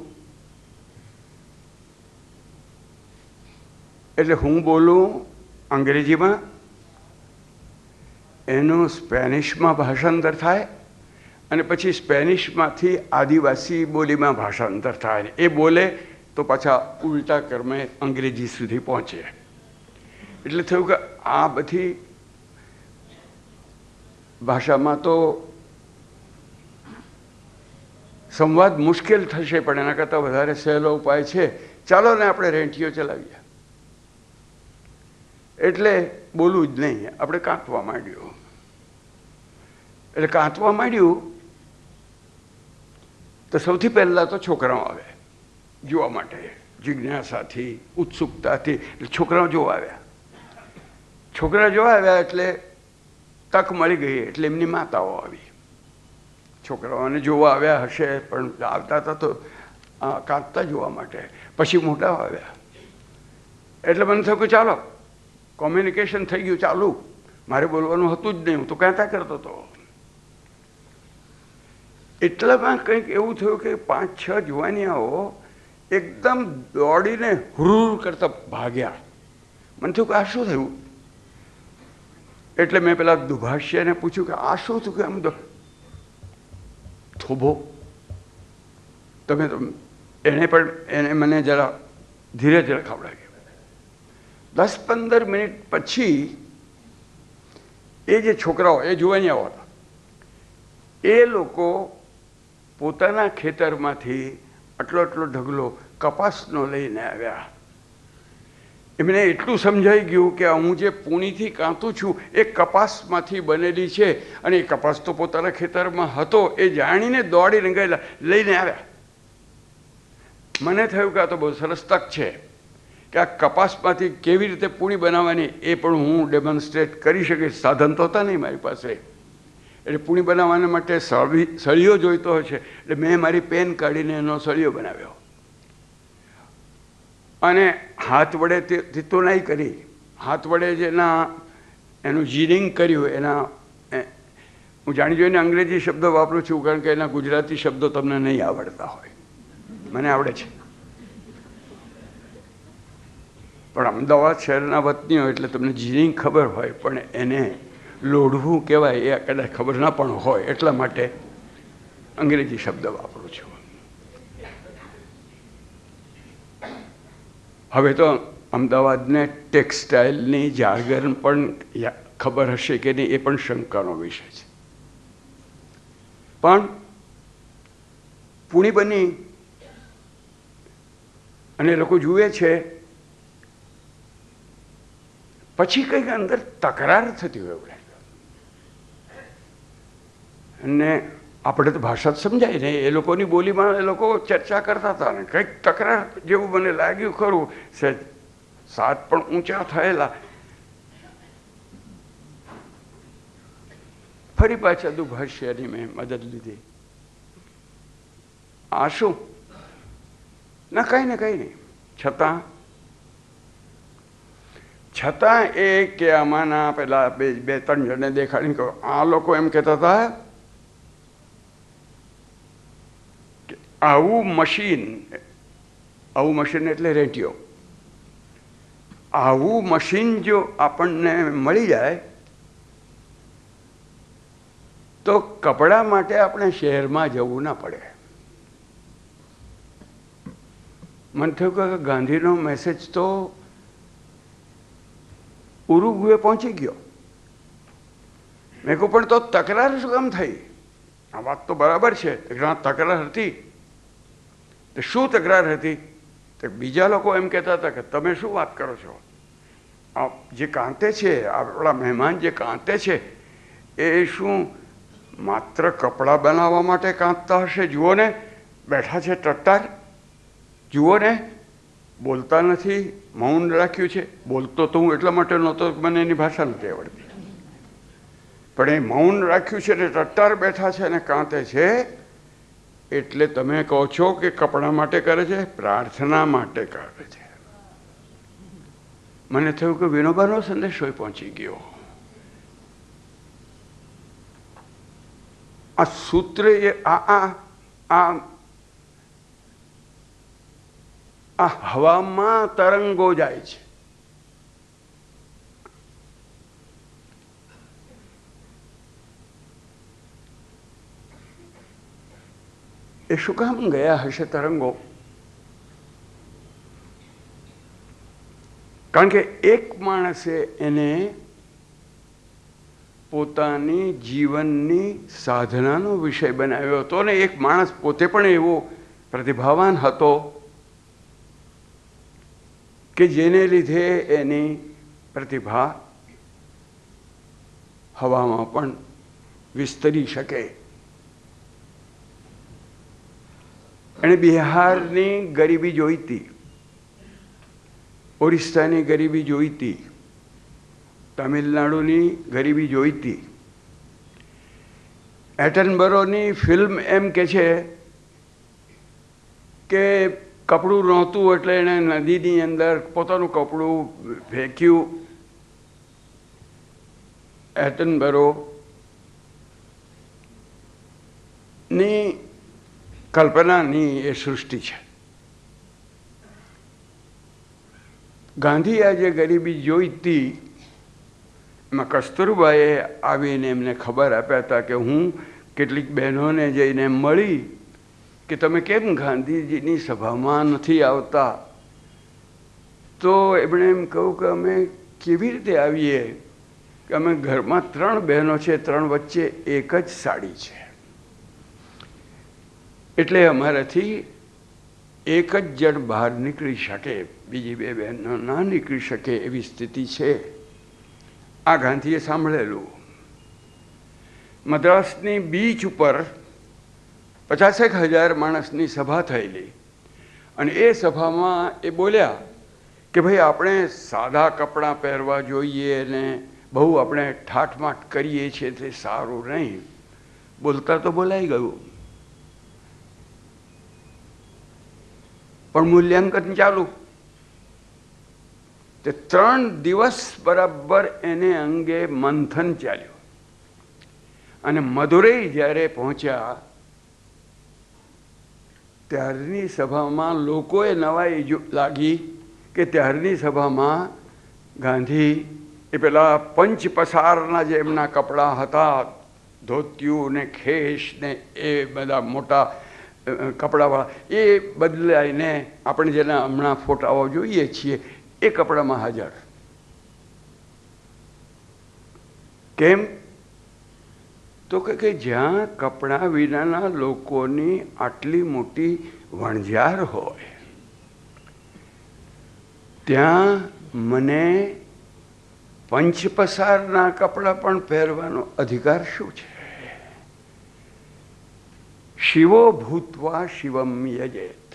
એટલે હું બોલું અંગ્રેજીમાં, એનું સ્પેનિશમાં ભાષાંતર થાય અને પછી સ્પેનિશમાંથી આદિવાસી બોલીમાં ભાષાંતર થાય. એ બોલે તો પાછા ઉલટા કર્મે અંગ્રેજી સુધી પહોંચે. એટલે થયું કે આ બધી ભાષામાં તો સંવાદ મુશ્કેલ થશે, પણ એના કરતાં વધારે સહેલો ઉપાય છે, ચાલો ને આપણે રેંટીઓ ચલાવીએ. એટલે બોલવું જ નહીં, આપણે કાંતવા માંડ્યું. એટલે કાંતવા માંડ્યું તો સૌથી પહેલાં તો છોકરાઓ આવે જોવા માટે, જિજ્ઞાસાથી, ઉત્સુકતાથી. એટલે છોકરાઓ જોવા આવ્યા. છોકરા જોવા આવ્યા એટલે તક મળી ગઈ, એટલે એમની માતાઓ આવી. છોકરાઓને જોવા આવ્યા હશે પણ આવતા હતા તો કાંતતા જોવા માટે. પછી મોટા આવ્યા એટલે મને થયું કે ચાલો કોમ્યુનિકેશન થઈ ગયું ચાલુ. મારે બોલવાનું હતું જ નહીં, હું તો કાંતા કરતો હતો. એટલામાં કંઈક એવું થયું કે 5-6 જુવાનિયાઓ એકદમ દોડીને હુર કરતા ભાગ્યા. મને થયું કે આ શું થયું? એટલે મેં પેલા દુભાષ્યને પૂછ્યું કે આ શું થયું? કે આમ થોભો તમે તો. એને મને જરા ધીરે ધીરે ખવડાવ્યું. 10-15 મિનિટ પછી એ જે છોકરાઓ, એ જુવાનિયાઓ હતા, એ લોકો પોતાના ખેતરમાંથી આટલો ઢગલો કપાસનો લઈને આવ્યા. એમને એટલું સમજાઈ ગયું કે હું જે પૂણીથી કાંતું છું એ કપાસમાંથી બનેલી છે, અને એ કપાસ તો પોતાના ખેતરમાં હતો એ જાણીને દોડીને ગયેલા, લઈને આવ્યા. મને થયું કે આ તો બહુ સરસ તક છે કે આ કપાસમાંથી કેવી રીતે પૂણી બનાવવાની એ પણ હું ડેમોન્સ્ટ્રેટ કરી શકીશ. સાધન તો હતા નહીં મારી પાસે, એટલે પૂણી બનાવવાના માટે સળીઓ જોઈતો હશે, એટલે મેં મારી પેન કાઢીને એનો સળીઓ બનાવ્યો અને હાથ વડે તીતોનાઈ કરી, હાથ વડે જેના એનું જીનિંગ કર્યું. એના હું જાણી જોઈને અંગ્રેજી શબ્દો વાપરું છું કારણ કે એના ગુજરાતી શબ્દો તમને નહીં આવડતા હોય, મને આવડે છે. પણ અમદાવાદ શહેરના વતનીઓ એટલે તમને જીનિંગ ખબર હોય, પણ એને લોઢવું કહેવાય એ કદાચ ખબર ના પણ હોય, એટલા માટે અંગ્રેજી શબ્દ વાપરું છું. હવે તો અમદાવાદને ટેક્સટાઇલની જાળગર પણ ખબર હશે કે નહીં એ પણ શંકાનો વિષય છે. પણ પૂણી બની અને લોકો જુએ છે, પછી કંઈક અંદર તકરાર થતી હોય એવું લાગ્યું. અને આપણે તો ભાષા જ સમજાય ને, એ લોકોની બોલીમાં એ લોકો ચર્ચા કરતા હતા ને કંઈક તકરાર જેવું મને લાગ્યું ખરું. સાત પણ ઊંચા થયેલા. ફરી પાછા દુભાષ્યની મેં મદદ લીધી. આ શું? ના કંઈ ને કંઈ નહીં. છતાં એ કે આમાંના પેલા બે ત્રણ જણને દેખાડીને કહો, આ લોકો એમ કહેતા હતા કે આવું મશીન એટલે રેડિયો, આવું મશીન જો આપણને મળી જાય તો કપડાં માટે આપણે શહેરમાં જવું ના પડે. મને થયું કે ગાંધીનો મેસેજ તો ઉરુગ્વે પહોંચી ગયો. મેં કહું પણ તો તકરાર શું કામ થઈ? આ વાત તો બરાબર છે, તકરાર હતી. તો શું તકરાર હતી? તો બીજા લોકો એમ કહેતા હતા કે તમે શું વાત કરો છો, આ જે કાંતે છે, આપણા મહેમાન જે કાંતે છે એ શું માત્ર કપડાં બનાવવા માટે કાંતતા હશે? જુઓ ને બેઠા છે ટટ્ટાર, જુઓ ને બોલતા નથી, મૌન રાખ્યું છે. બોલતો તો હું એટલા માટે નહોતો, મને એની ભાષા નથી આવડતી, પણ એ મૌન રાખ્યું છે ને ટટ્ટાર બેઠા છે અને કાંતે છે. એટલે તમે કહો છો કે કપડાં માટે કરે છે? પ્રાર્થના માટે કરે છે. મને થયું કે વિનોબાનો સંદેશો પહોંચી ગયો. આ સૂત્ર એ આ હવામાં તરંગો જાય છે. એ શું કામ ગયા હશે તરંગો? કારણ કે એક માણસે એને પોતાની જીવનની સાધનાનો વિષય બનાવ્યો હતો, ને એક માણસ પોતે પણ એવો પ્રતિભાવાન હતો કે જેને લીધે એની પ્રતિભા હવામાં પણ વિસ્તરી શકે. એણે બિહારની ગરીબી જોઈતી, ઓરિસ્સાની ગરીબી જોઈતી, તમિલનાડુની ગરીબી જોઈતી. એટનબરોની ફિલ્મ એમ કે છે કે કપડું નહોતું એટલે એણે નદીની અંદર પોતાનું કપડું ફેંક્યું. એટનબરો ની કલ્પનાની એ સૃષ્ટિ છે. ગાંધીએ જે ગરીબી જોઈતી એમાં કસ્તુરબાએ આવીને એમને ખબર આપ્યા હતા કે હું કેટલીક બહેનોને જઈને મળી કે તમે કેમ ગાંધીજીની સભામાં નથી આવતા? તો એમણે એમ કહ્યું કે અમે કેવી રીતે આવીએ કે અમે ઘરમાં 3 બહેનો છે, 3 વચ્ચે એક જ સાડી છે, એટલે અમારાથી એક જ જણ બહાર નીકળી શકે, બીજી બે બહેનો ના નીકળી શકે એવી સ્થિતિ છે. આ ગાંધીએ સાંભળેલું. મદ્રાસની બીચ ઉપર 50,000 માણસની સભા થયેલી અને એ સભામાં એ બોલ્યા કે ભાઈ આપણે સાદા કપડાં પહેરવા જોઈએ ને બહુ આપણે ઠાઠમાઠ કરીએ છીએ તે સારું નહીં. બોલતા તો બોલાઈ ગયું, પણ મૂલ્યાંકન ચાલુ. તે 3 દિવસ બરાબર એને અંગે મંથન ચાલ્યું અને મદુરઈ જ્યારે પહોંચ્યા ત્યારની સભામાં લોકોએ નવાઈ લાગી કે ત્યારની સભામાં ગાંધી એ પેલા પંચ પસારના જે એમના કપડાં હતા, ધોતિયું ને ખેસ ને એ બધા મોટા કપડાવાળા, એ બદલાઈને આપણે જેના હમણાં ફોટાઓ જોઈએ છીએ એ કપડામાં હાજર. કેમ? તો કે જ્યાં કપડાં વિનાના લોકોની આટલી મોટી વણઝાર હોય ત્યાં મને પંચપસારના કપડાં પણ પહેરવાનો અધિકાર શું છે? શિવો ભૂત્વા શિવમ યજેત.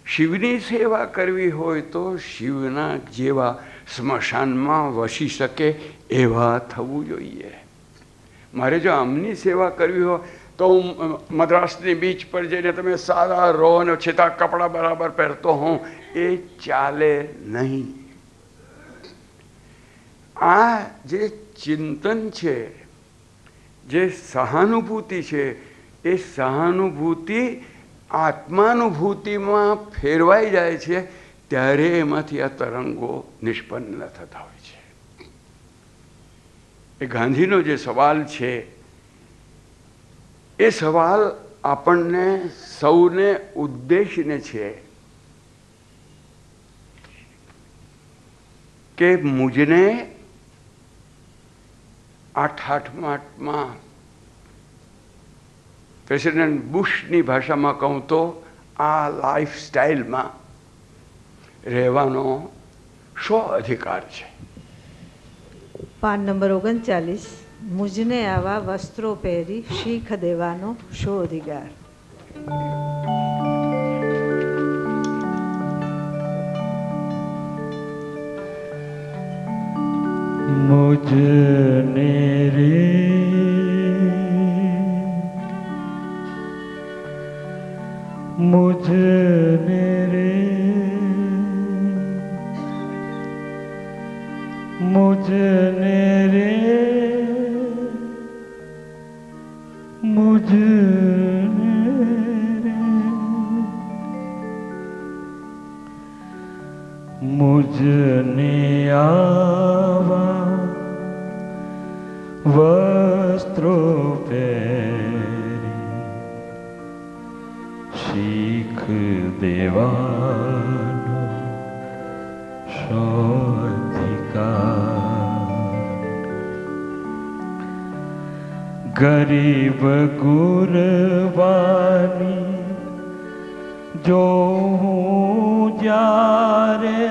શિવની સેવા કરવી હોય તો શિવના જેવા સ્મશાનમાં વસી શકે એવા થવું જોઈએ. મારે જો આમની સેવા કરવી હોય તો હું મદ્રાસની બીચ પર જઈને તમે સારા રહો અને છતાં કપડાં બરાબર પહેરતો હોઉં, એ ચાલે નહીં. આ જે ચિંતન છે, જે સહાનુભૂતિ છે, એ સહાનુભૂતિ આત્માનુભૂતિમાં ફેરવાઈ જાય છે ત્યારે એમાંથી આ તરંગો નિષ્પન્ન થતા હોય છે. એ ગાંધીનો જે સવાલ છે એ સવાલ આપણને સૌને ઉદ્દેશીને છે કે મુજને આ ઠાઠમાઠમાં, પ્રેસિડેન્ટ બુશની ભાષામાં કહું તો આ લાઈફસ્ટાઈલમાં રહેવાનો શો અધિકાર છે? પાન નંબર 39, મુજને આવા વસ્ત્રો પહેરી શીખ દેવાનો શો અધિકાર? मुझने रे मुझने रे मुझने रे मुझने रे मुझने आवा वस्त्रो પહેરી શીખ દેવાનો શો અધિકાર. ગરીબ ગુરબાની જો હું જ્યારે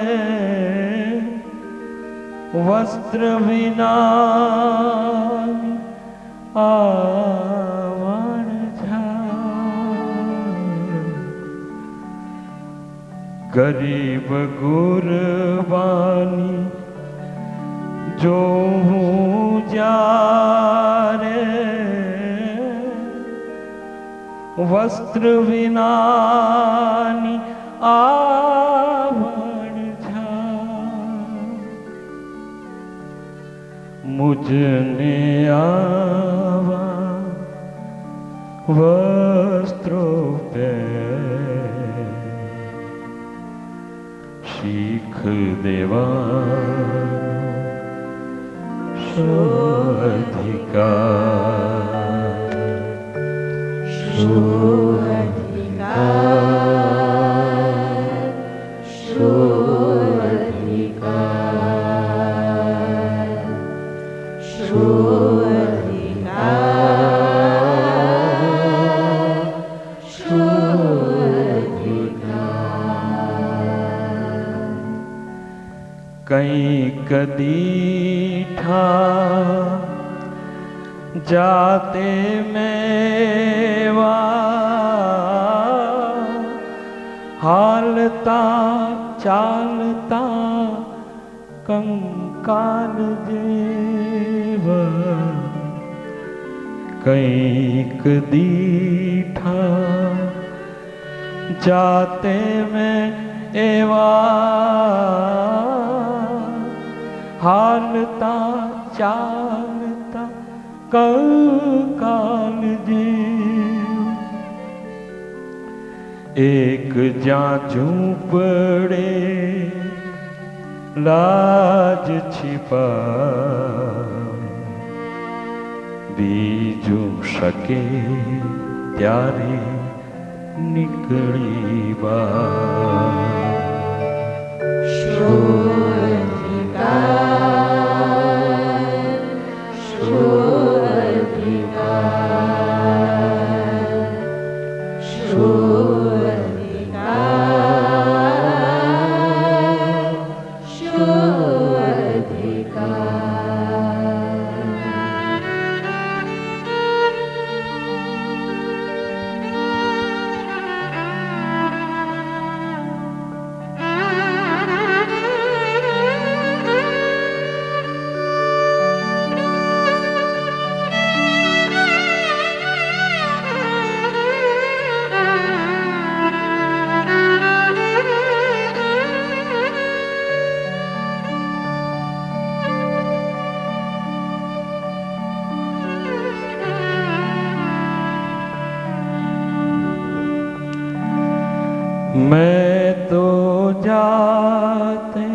વસ્ત્ર વિના આવણ ઝાડ. ગરીબ ગુરબાની જો હું જ્યારે વસ્ત્ર વિનાની આવણ ઝાડ. મુજને આવા વસ્ત્રો પહેરી શીખ દેવાનો શો અધિકાર. શો અધિકાર, શો અધિકાર, શો અધિકાર, શો અધિકાર. કંઈક દીઠા જાતે મેવા હાલતા ચાલતા કંકાલ જેવા કંઈક દીઠા જાતે મેં એવા હાલતા ચાલતા કંકાલ જેવા એક જ્યાં ઝૂંપડે લાજ छिपाए બીજું શકે ત્યારે નીકળી બહાર मैं तो जाते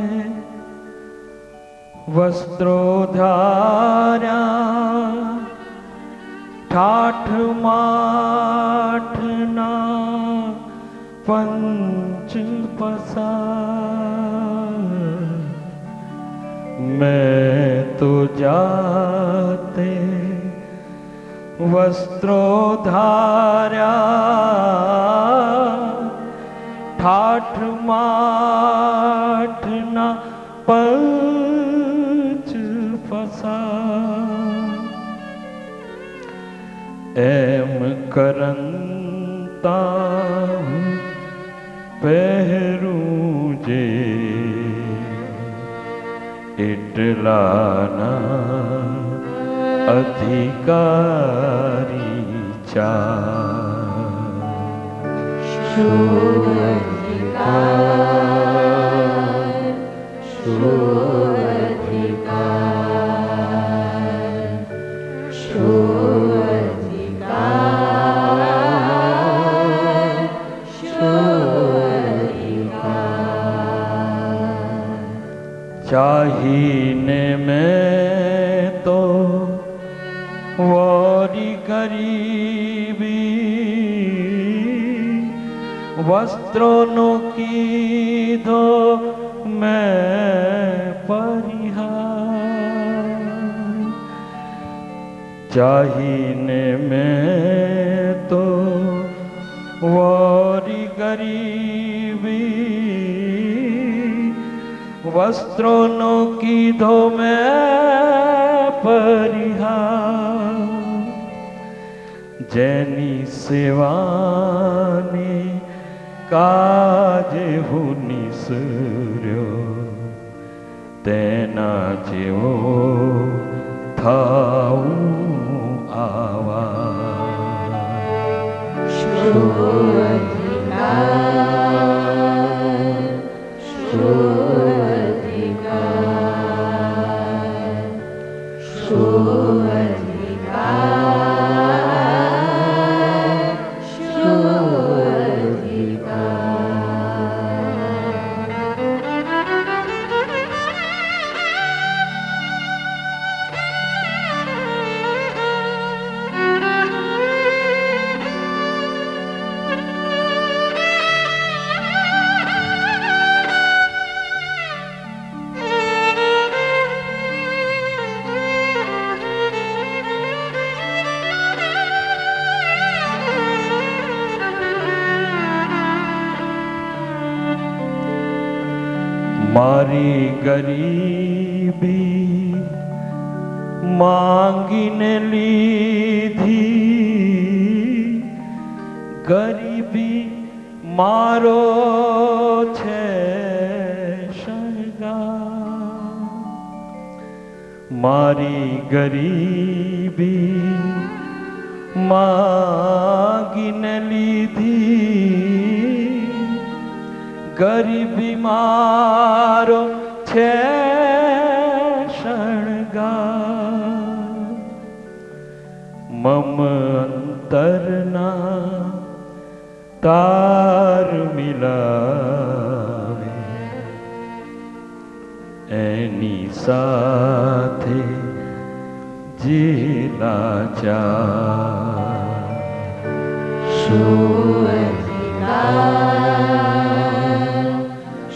वस्त्रोधार्या ठाठ माठना पंच पसार मैं तो जाते वस्त्रोधार्या ठाठ माठना पंच पसार एम करंता પહેરું જે એટલાના અધિકારી चाहिने मैं तो वोरी गरीबी वस्त्रों नो कीधो मैं परिहार चाहिने मैं तो वोरी गरीबी वस्त्रों नो कीधो मैं परिहार जैनी सेवाने काजे હું નિસર્યો તેના જેવો થાઉં આવા મારી ગરીબી માંગીને લીધી, ગરીબી મારો છે શણગાર, મારી ગરીબી માંગીને લીધી, ગરીબી મારો છે શણગાર, મમ અંતરના તાર મિલાવે એની સાથે જે લાચાર, શું અધિકાર,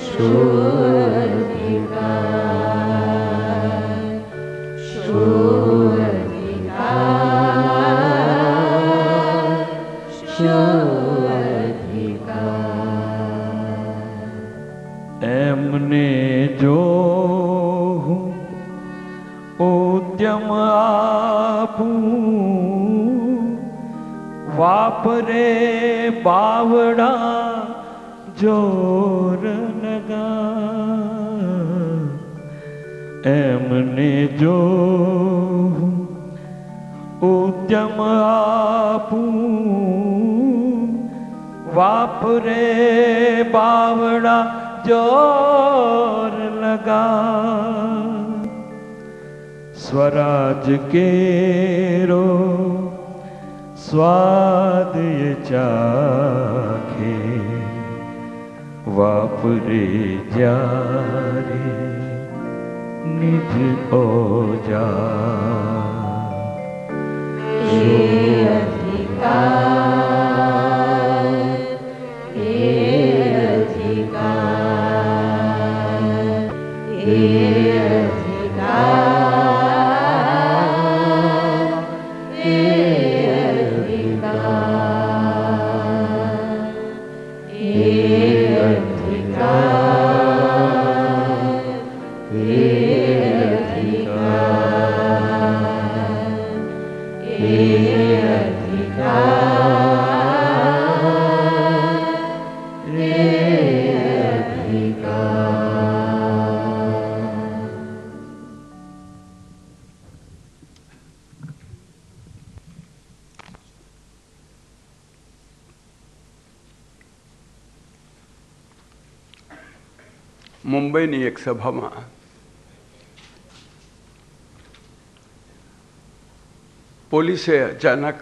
શું અધિકાર, શું અધિકાર, શું અધિકાર. એમને જો હું ઉદ્યમ આપું, વાપરે બાવડા જોર લગા, એમને જો ઉદ્યમ આપું, વાપરે બાવડા જોર લગા, સ્વરાજ કેરો સ્વાદ ચાખે, વાપરે જ્યારે નિજ ઓજાર, મુંબઈની એક સભામાં પોલીસે અચાનક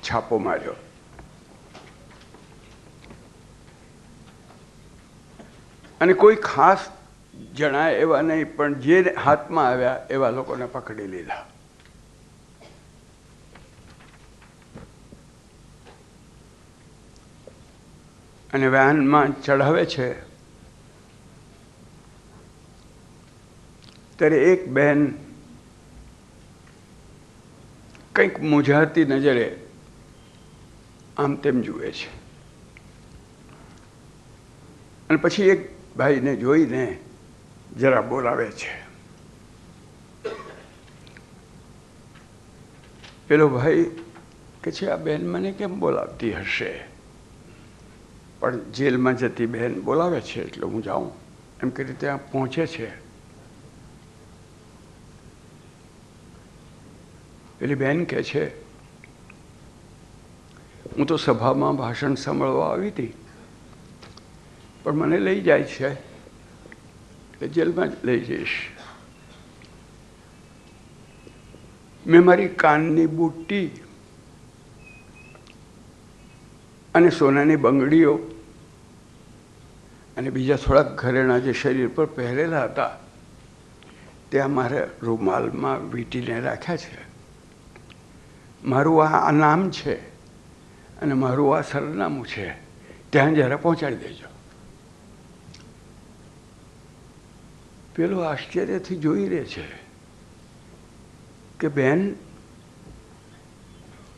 છાપો માર્યો. અને કોઈ ખાસ જણાય એવા નહીં, પણ જે હાથમાં આવ્યા એવા લોકોને પકડી લીધા. અને વાહનમાં ચઢાવે છે ત્યારે એક બહેન કંઈક મૂંઝાતી નજરે આમ તેમ જુએ છે, અને પછી એક ભાઈને જોઈને જરા બોલાવે છે. પેલો ભાઈ કે છે, આ બહેન મને કેમ બોલાવતી હશે, પણ જેલમાં જતી બહેન બોલાવે છે એટલે હું જાઉં એમ કરી ત્યાં પહોંચે છે. પેલી બહેન કહે છે, હું તો સભામાં ભાષણ સાંભળવા આવી હતી, પણ મને લઈ જાય છે એટલે જેલમાં જ લઈ જઈશ. મેં મારી કાનની બુટ્ટી અને સોનાની બંગડીઓ અને બીજા થોડાક ઘરેણાં જે શરીર પર પહેરેલા હતા ત્યાં મારા રૂમાલમાં વીંટીને રાખ્યા છે. મારું આ નામ છે અને મારું આ સરનામું છે, ત્યાં જરા પહોંચાડી દેજો. પેલો આશ્ચર્યથી જોઈ રહે છે કે બેન,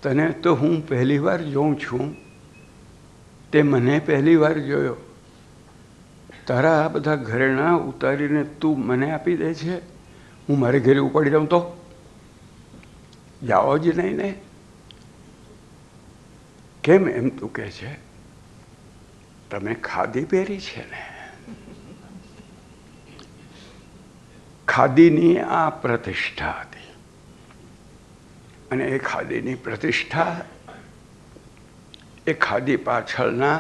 તને તો હું પહેલી વાર જોઉં છું, તે મને પહેલી વાર જોયો, તારા આ બધા ઘરેણા ઉતારીને તું મને આપી દે છે, હું મારે ઘરે ઉપાડી જાઉં તો જાઓ જ નહીં ને? કેમ એમ તું કહે છે? તમે ખાદી પહેરી છે ને, ખાદીની આ પ્રતિષ્ઠા હતી, અને એ ખાદીની પ્રતિષ્ઠા એ ખાદી પાછળના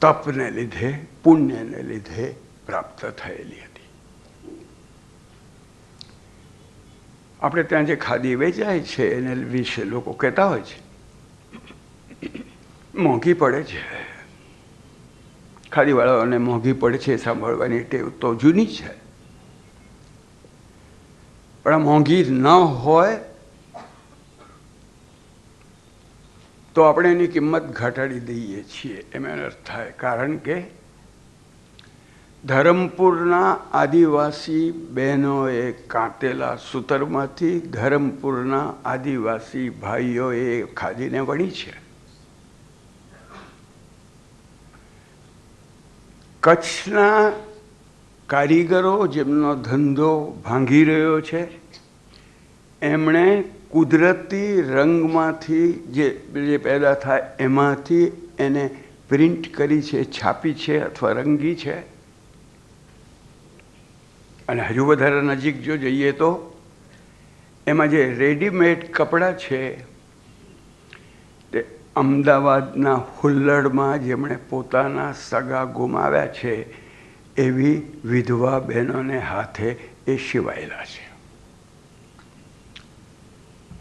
તપને લીધે, પુણ્યને લીધે પ્રાપ્ત થયેલી હતી. આપણે ત્યાં જે ખાદી વેચાય છે એને વિશે લોકો કહેતા હોય છે મોંઘી પડે છે, ખાદીવાળાઓને મોંઘી પડે છે સાંભળવાની ટેવ તો જૂની છે. પણ આ મોંઘી ન હોય તો આપણે એની કિંમત ઘટાડી દઈએ છીએ એમ અર્થ થાય. કારણ કે ધરમપુરના આદિવાસી બહેનોએ કાંતેલા સૂતરમાંથી ધરમપુરના આદિવાસી ભાઈઓએ ખાદીને વણી છે. કચ્છના કારીગરો જેમનો ધંધો ભાંગી રહ્યો છે, એમણે કુદરતી રંગમાંથી જે પેદા થાય એમાંથી એને પ્રિન્ટ કરી છે, છાપી છે અથવા રંગી છે. અને હજુ વધારે નજીક જો જઈએ તો એમાં જે રેડીમેડ કપડાં છે તે અમદાવાદના હુલ્લડમાં જેમણે પોતાના સગા ગુમાવ્યા છે એવી વિધવા બહેનોને હાથે એ સિવાયેલા છે.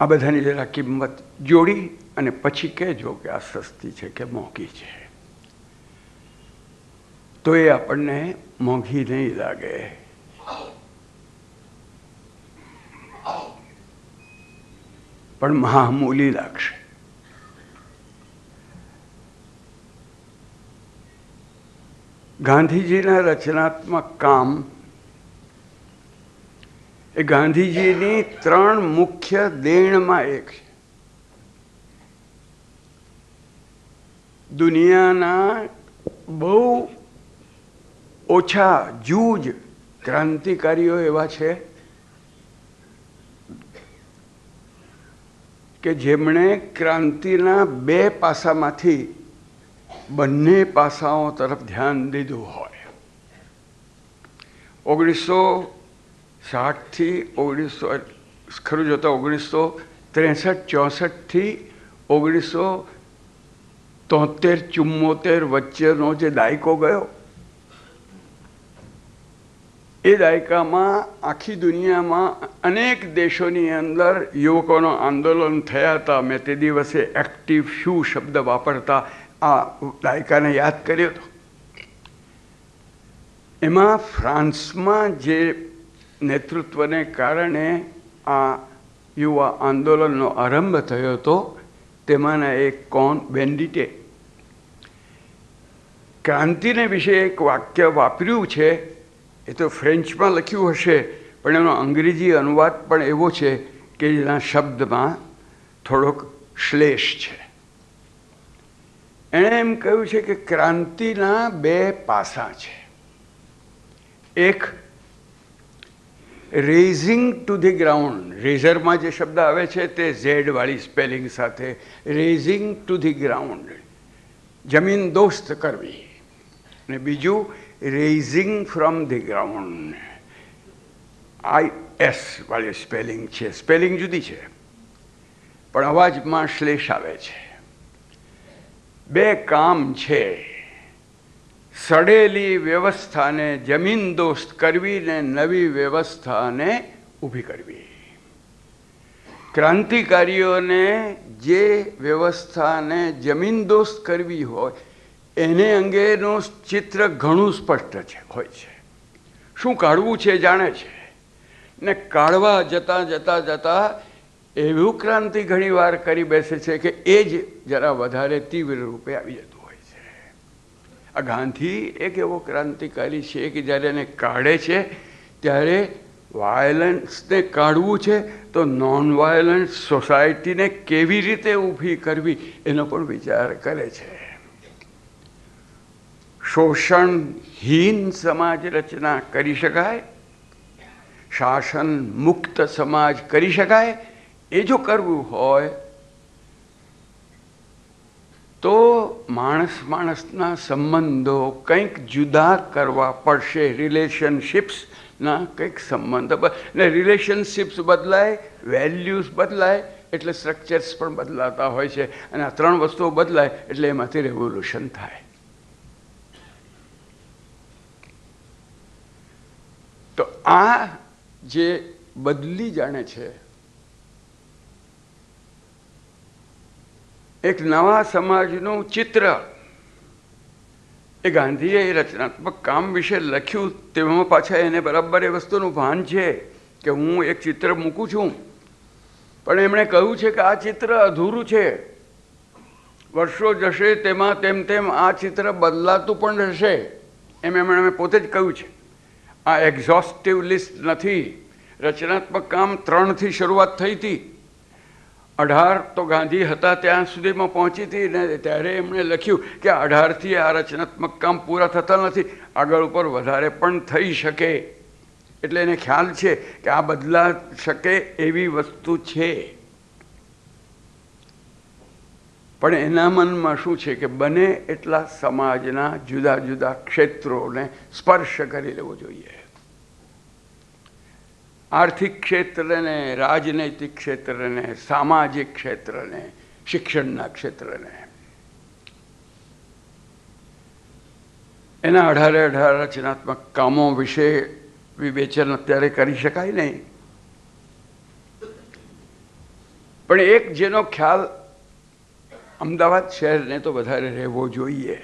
આ બધાની જરા કિંમત જોડી અને પછી કહેજો કે આ સસ્તી છે કે મોંઘી છે, તો એ આપણને મોંઘી નહીં લાગે. પણ મહામૂલી લાગશે. ગાંધીજીના રચનાત્મક કામ એ ગાંધીજીની 3 મુખ્ય દેણમાં એક છે. દુનિયાના બહુ ઓછા જૂજ ક્રાંતિકારીઓ એવા છે કે જેમણે ક્રાંતિના 2 પાસામાંથી બંને પાસાઓ તરફ ધ્યાન દીધું હોય. 1960થી 1963-64 થી 1973-74 વચ્ચેનો જે દાયકો ગયો, એ દાયકામાં આખી દુનિયામાં અનેક દેશોની અંદર યુવકોનો આંદોલન થયા હતા. મેં તે દિવસે એક્ટિવ શું શબ્દ વાપરતા આ દાયકાને યાદ કર્યો હતો. એમાં ફ્રાન્સમાં જે નેતૃત્વને કારણે આ યુવા આંદોલનનો આરંભ થયો હતો તેમાંના એક કોન બેન્ડિટે ક્રાંતિને વિશે એક વાક્ય વાપર્યું છે. એ તો ફ્રેન્ચમાં લખ્યું હશે પણ એનો અંગ્રેજી અનુવાદ પણ એવો છે કે જેના શબ્દમાં થોડોક શ્લેષ છે. એણે એમ કહ્યું છે કે ક્રાંતિના 2 પાસા છે. એક રેઝિંગ ટુ ધી ગ્રાઉન્ડ, રેઝરમાં જે શબ્દ આવે છે તે ઝેડ વાળી સ્પેલિંગ સાથે, રેઝિંગ ટુ ધી ગ્રાઉન્ડ, જમીન દોસ્ત કરવી. અને બીજું raising from the ground, IS વાળી સ્પેલિંગ છે. સ્પેલિંગ જુદી છે પણ અવાજમાં શ્લેષ આવે છે. 2 કામ છે. સડેલી વ્યવસ્થાને જમીન દોસ્ત કરવી ને નવી વ્યવસ્થાને ઊભી કરવી. ક્રાંતિકારીઓને જે વ્યવસ્થાને જમીન દોસ્ત કરવી હોય એને અંગેનું ચિત્ર ઘણું સ્પષ્ટ હોય છે. શું કાઢવું છે જાણે છે, ને કાઢવા જતાં એવું ક્રાંતિ ઘણી વાર કરી બેસે છે કે એ જ જરા વધારે તીવ્ર રૂપે આવી જતું હોય છે. આ ગાંધી એક એવો ક્રાંતિકારી છે કે જ્યારે એને કાઢે છે ત્યારે વાયલન્સને કાઢવું છે તો નોન વાયલન્ટ સોસાયટીને કેવી રીતે ઊભી કરવી એનો પણ વિચાર કરે છે. શોષણહીન સમાજ રચના કરી શકાય, શાસન મુક્ત સમાજ કરી શકાય. એ જો કરવું હોય તો માણસના સંબંધો કંઈક જુદા કરવા પડશે. રિલેશનશિપ્સના કંઈક સંબંધો, ને રિલેશનશિપ્સ બદલાય, વેલ્યુઝ બદલાય એટલે સ્ટ્રક્ચર્સ પણ બદલાતા હોય છે. અને આ 3 વસ્તુઓ બદલાય એટલે એમાંથી રેવોલ્યુશન થાય. તો આ જે બદલી જાણે છે, એક નવા સમાજનું ચિત્ર, એ ગાંધીએ એ રચનાત્મક કામ વિશે લખ્યું. તેમાં પાછા એને બરાબર એ વસ્તુનું ભાન છે કે હું એક ચિત્ર મૂકું છું, પણ એમણે કહ્યું છે કે આ ચિત્ર અધૂરું છે. વર્ષો જશે તેમાં તેમ આ ચિત્ર બદલાતું પણ રહેશે. એમણે પોતે જ કહ્યું છે. આ એક્ઝોસ્ટિવ લિસ્ટ નથી. રચનાત્મક કામ 3થી શરૂઆત થઈ હતી. 18 તો ગાંધી હતા ત્યાં સુધીમાં પહોંચી હતી, ને ત્યારે એમણે લખ્યું કે 18થી આ રચનાત્મક કામ પૂરા થતા નથી, આગળ ઉપર વધારે પણ થઈ શકે. એટલે એને ખ્યાલ છે કે આ બદલા શકે એવી વસ્તુ છે. પણ એના મનમાં શું છે કે બને એટલા સમાજના જુદા જુદા ક્ષેત્રોને સ્પર્શ કરી લેવો જોઈએ. આર્થિક ક્ષેત્રને, રાજનૈતિક ક્ષેત્રને, સામાજિક ક્ષેત્રને, શિક્ષણના ક્ષેત્રને. એના 18 રચનાત્મક કામો વિશે વિવેચન અત્યારે કરી શકાય નહીં. પણ એક જેનો ખ્યાલ અમદાવાદ શહેરને તો વધારે રહેવો જોઈએ,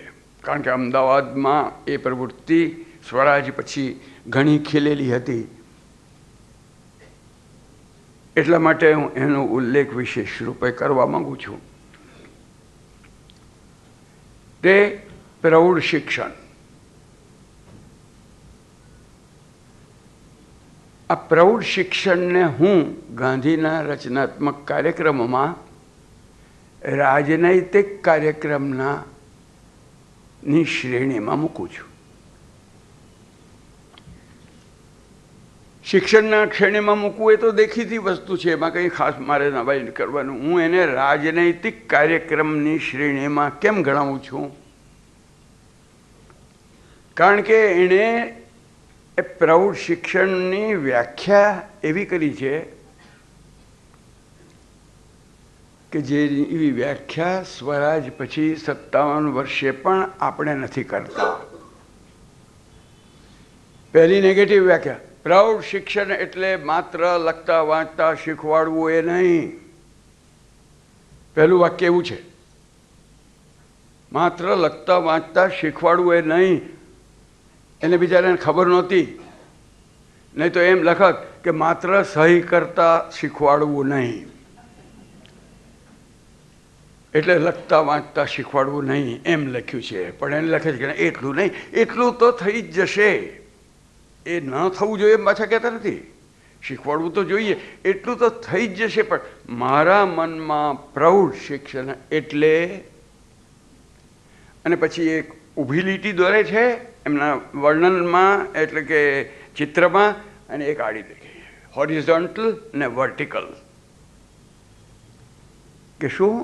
કારણ કે અમદાવાદમાં એ પ્રવૃત્તિ સ્વરાજ પછી ઘણી ખીલેલી હતી. એટલા માટે હું એનો ઉલ્લેખ વિશેષ રૂપે કરવા માંગુ છું. તે પ્રૌઢ શિક્ષણ. આ પ્રૌઢ શિક્ષણને હું ગાંધીના રચનાત્મક કાર્યક્રમોમાં રાજનૈતિક કાર્યક્રમની શ્રેણીમાં મૂકું છું. શિક્ષણના શ્રેણીમાં મૂકવું એ તો દેખીતી વસ્તુ છે, એમાં કંઈ ખાસ મારે નવાઈ કરવાનું. હું એને રાજનૈતિક કાર્યક્રમની શ્રેણીમાં કેમ ગણાવું છું? કારણ કે એણે એ પ્રૌઢ શિક્ષણની વ્યાખ્યા એવી કરી છે કે જેની વ્યાખ્યા સ્વરાજ પછી 57 વર્ષે પણ આપણે નથી કરતા. પહેલી નેગેટિવ વ્યાખ્યા, પ્રૌઢ શિક્ષણ એટલે માત્ર લખતા વાંચતા શીખવાડવું એ નહીં. પહેલું વાક્ય એવું છે, માત્ર લખતા વાંચતા શીખવાડવું એ નહીં. એને બિચારાને ખબર નહોતી, નહીં તો એમ લખત કે માત્ર સહી કરતા શીખવાડવું નહીં. એટલે લખતા વાંચતા શીખવાડવું નહીં એમ લખ્યું છે. પણ એને લખે છે કે એટલું નહીં, એટલું તો થઈ જ જશે. એ ન થવું જોઈએ એમ પાછા કહેતા નથી. શીખવાડવું તો જોઈએ, એટલું તો થઈ જ જશે. પણ મારા મનમાં પ્રૌઢ શિક્ષણ એટલે, અને પછી એક ઊભી લીટી દોરે છે એમના વર્ણનમાં, એટલે કે ચિત્રમાં, અને એક આડી લીટી, હોરિઝોન્ટલ ને વર્ટિકલ. કે શું?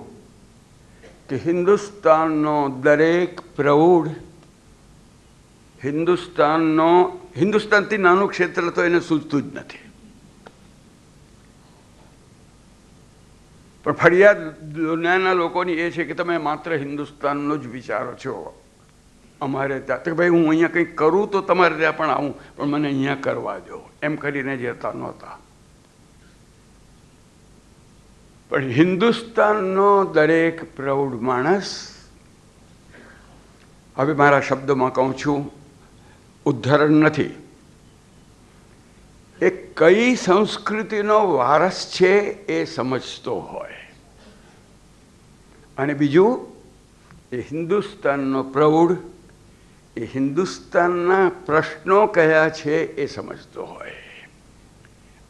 કે હિન્દુસ્તાનનો દરેક પ્રૌઢ, હિન્દુસ્તાનથી નાનું ક્ષેત્ર તો એને સૂઝતું જ નથી. પણ ફરિયાદ દુનિયાના લોકોની એ છે કે તમે માત્ર હિન્દુસ્તાનનો જ વિચારો છો. અમારે ત્યાં તો ભાઈ હું અહીંયા કંઈક કરું તો તમારે ત્યાં પણ આવું, પણ મને અહીંયા કરવા દો એમ કરીને જતા નહોતા. પણ હિન્દુસ્તાનનો દરેક પ્રૌઢ માણસ, હવે મારા શબ્દોમાં કહું છું, ઉદ્ધરણ નથી, એ કઈ સંસ્કૃતિનો વારસ છે એ સમજતો હોય. અને બીજું, એ હિન્દુસ્તાનનો પ્રૌઢ એ હિન્દુસ્તાનના પ્રશ્નો કયા છે એ સમજતો હોય.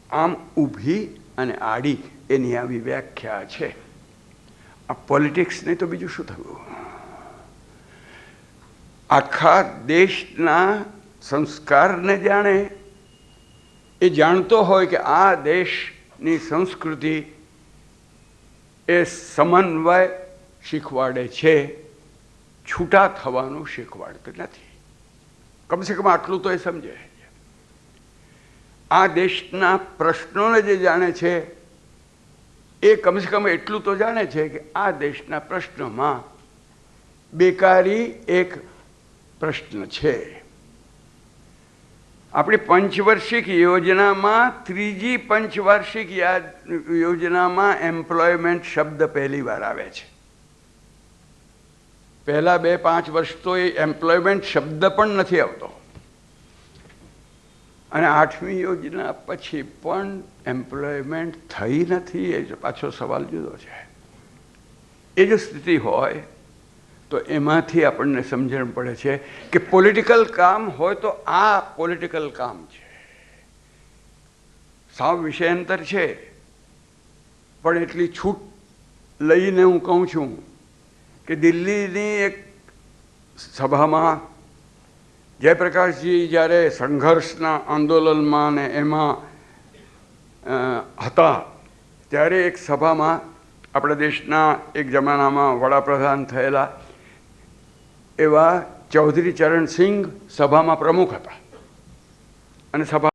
આમ ઊભી અને આડી એની આવી વ્યાખ્યા છે. આ પોલિટિક્સ નહીં તો બીજું શું થયું? આખા દેશના સંસ્કારને જાણે, એ જાણતો હોય કે આ દેશની સંસ્કૃતિ એ સમન્વય શીખવાડે છે, છૂટા થવાનું શીખવાડતું નથી. કમસે કમ આટલું તો એ સમજે. આ દેશના પ્રશ્નોને જે જાણે છે એ કમસે કમ એટલું તો જાણે છે કે આ દેશના પ્રશ્નોમાં બેકારી એક પ્રશ્ન છે. આપણી પંચવાર્ષિક યોજનામાં, ત્રીજી પંચવાર્ષિક યોજનામાં એમ્પ્લોયમેન્ટ શબ્દ પહેલી વાર આવે છે. પહેલા 2-5 વર્ષ તો એ એમ્પ્લોયમેન્ટ શબ્દ પણ નથી આવતો, અને 8મી યોજના પછી પણ એમ્પ્લોયમેન્ટ થઈ નથી. એ પાછો સવાલ જુદો છે. એ જો સ્થિતિ હોય તો એમાંથી આપણને સમજણ પડે છે કે પોલિટિકલ કામ હોય તો આ પોલિટિકલ કામ છે. સાવ વિષયાંતર છે, પણ એટલી છૂટ લઈને હું કહું છું કે દિલ્હીની એક સભામાં જયપ્રકાશજી જ્યારે સંઘર્ષના આંદોલનમાં ને એમાં હતા, ત્યારે એક સભામાં આપણા દેશના એક જમાનામાં વડાપ્રધાન થયેલા એવા ચૌધરી ચરણસિંહ સભામાં પ્રમુખ હતા, અને સભા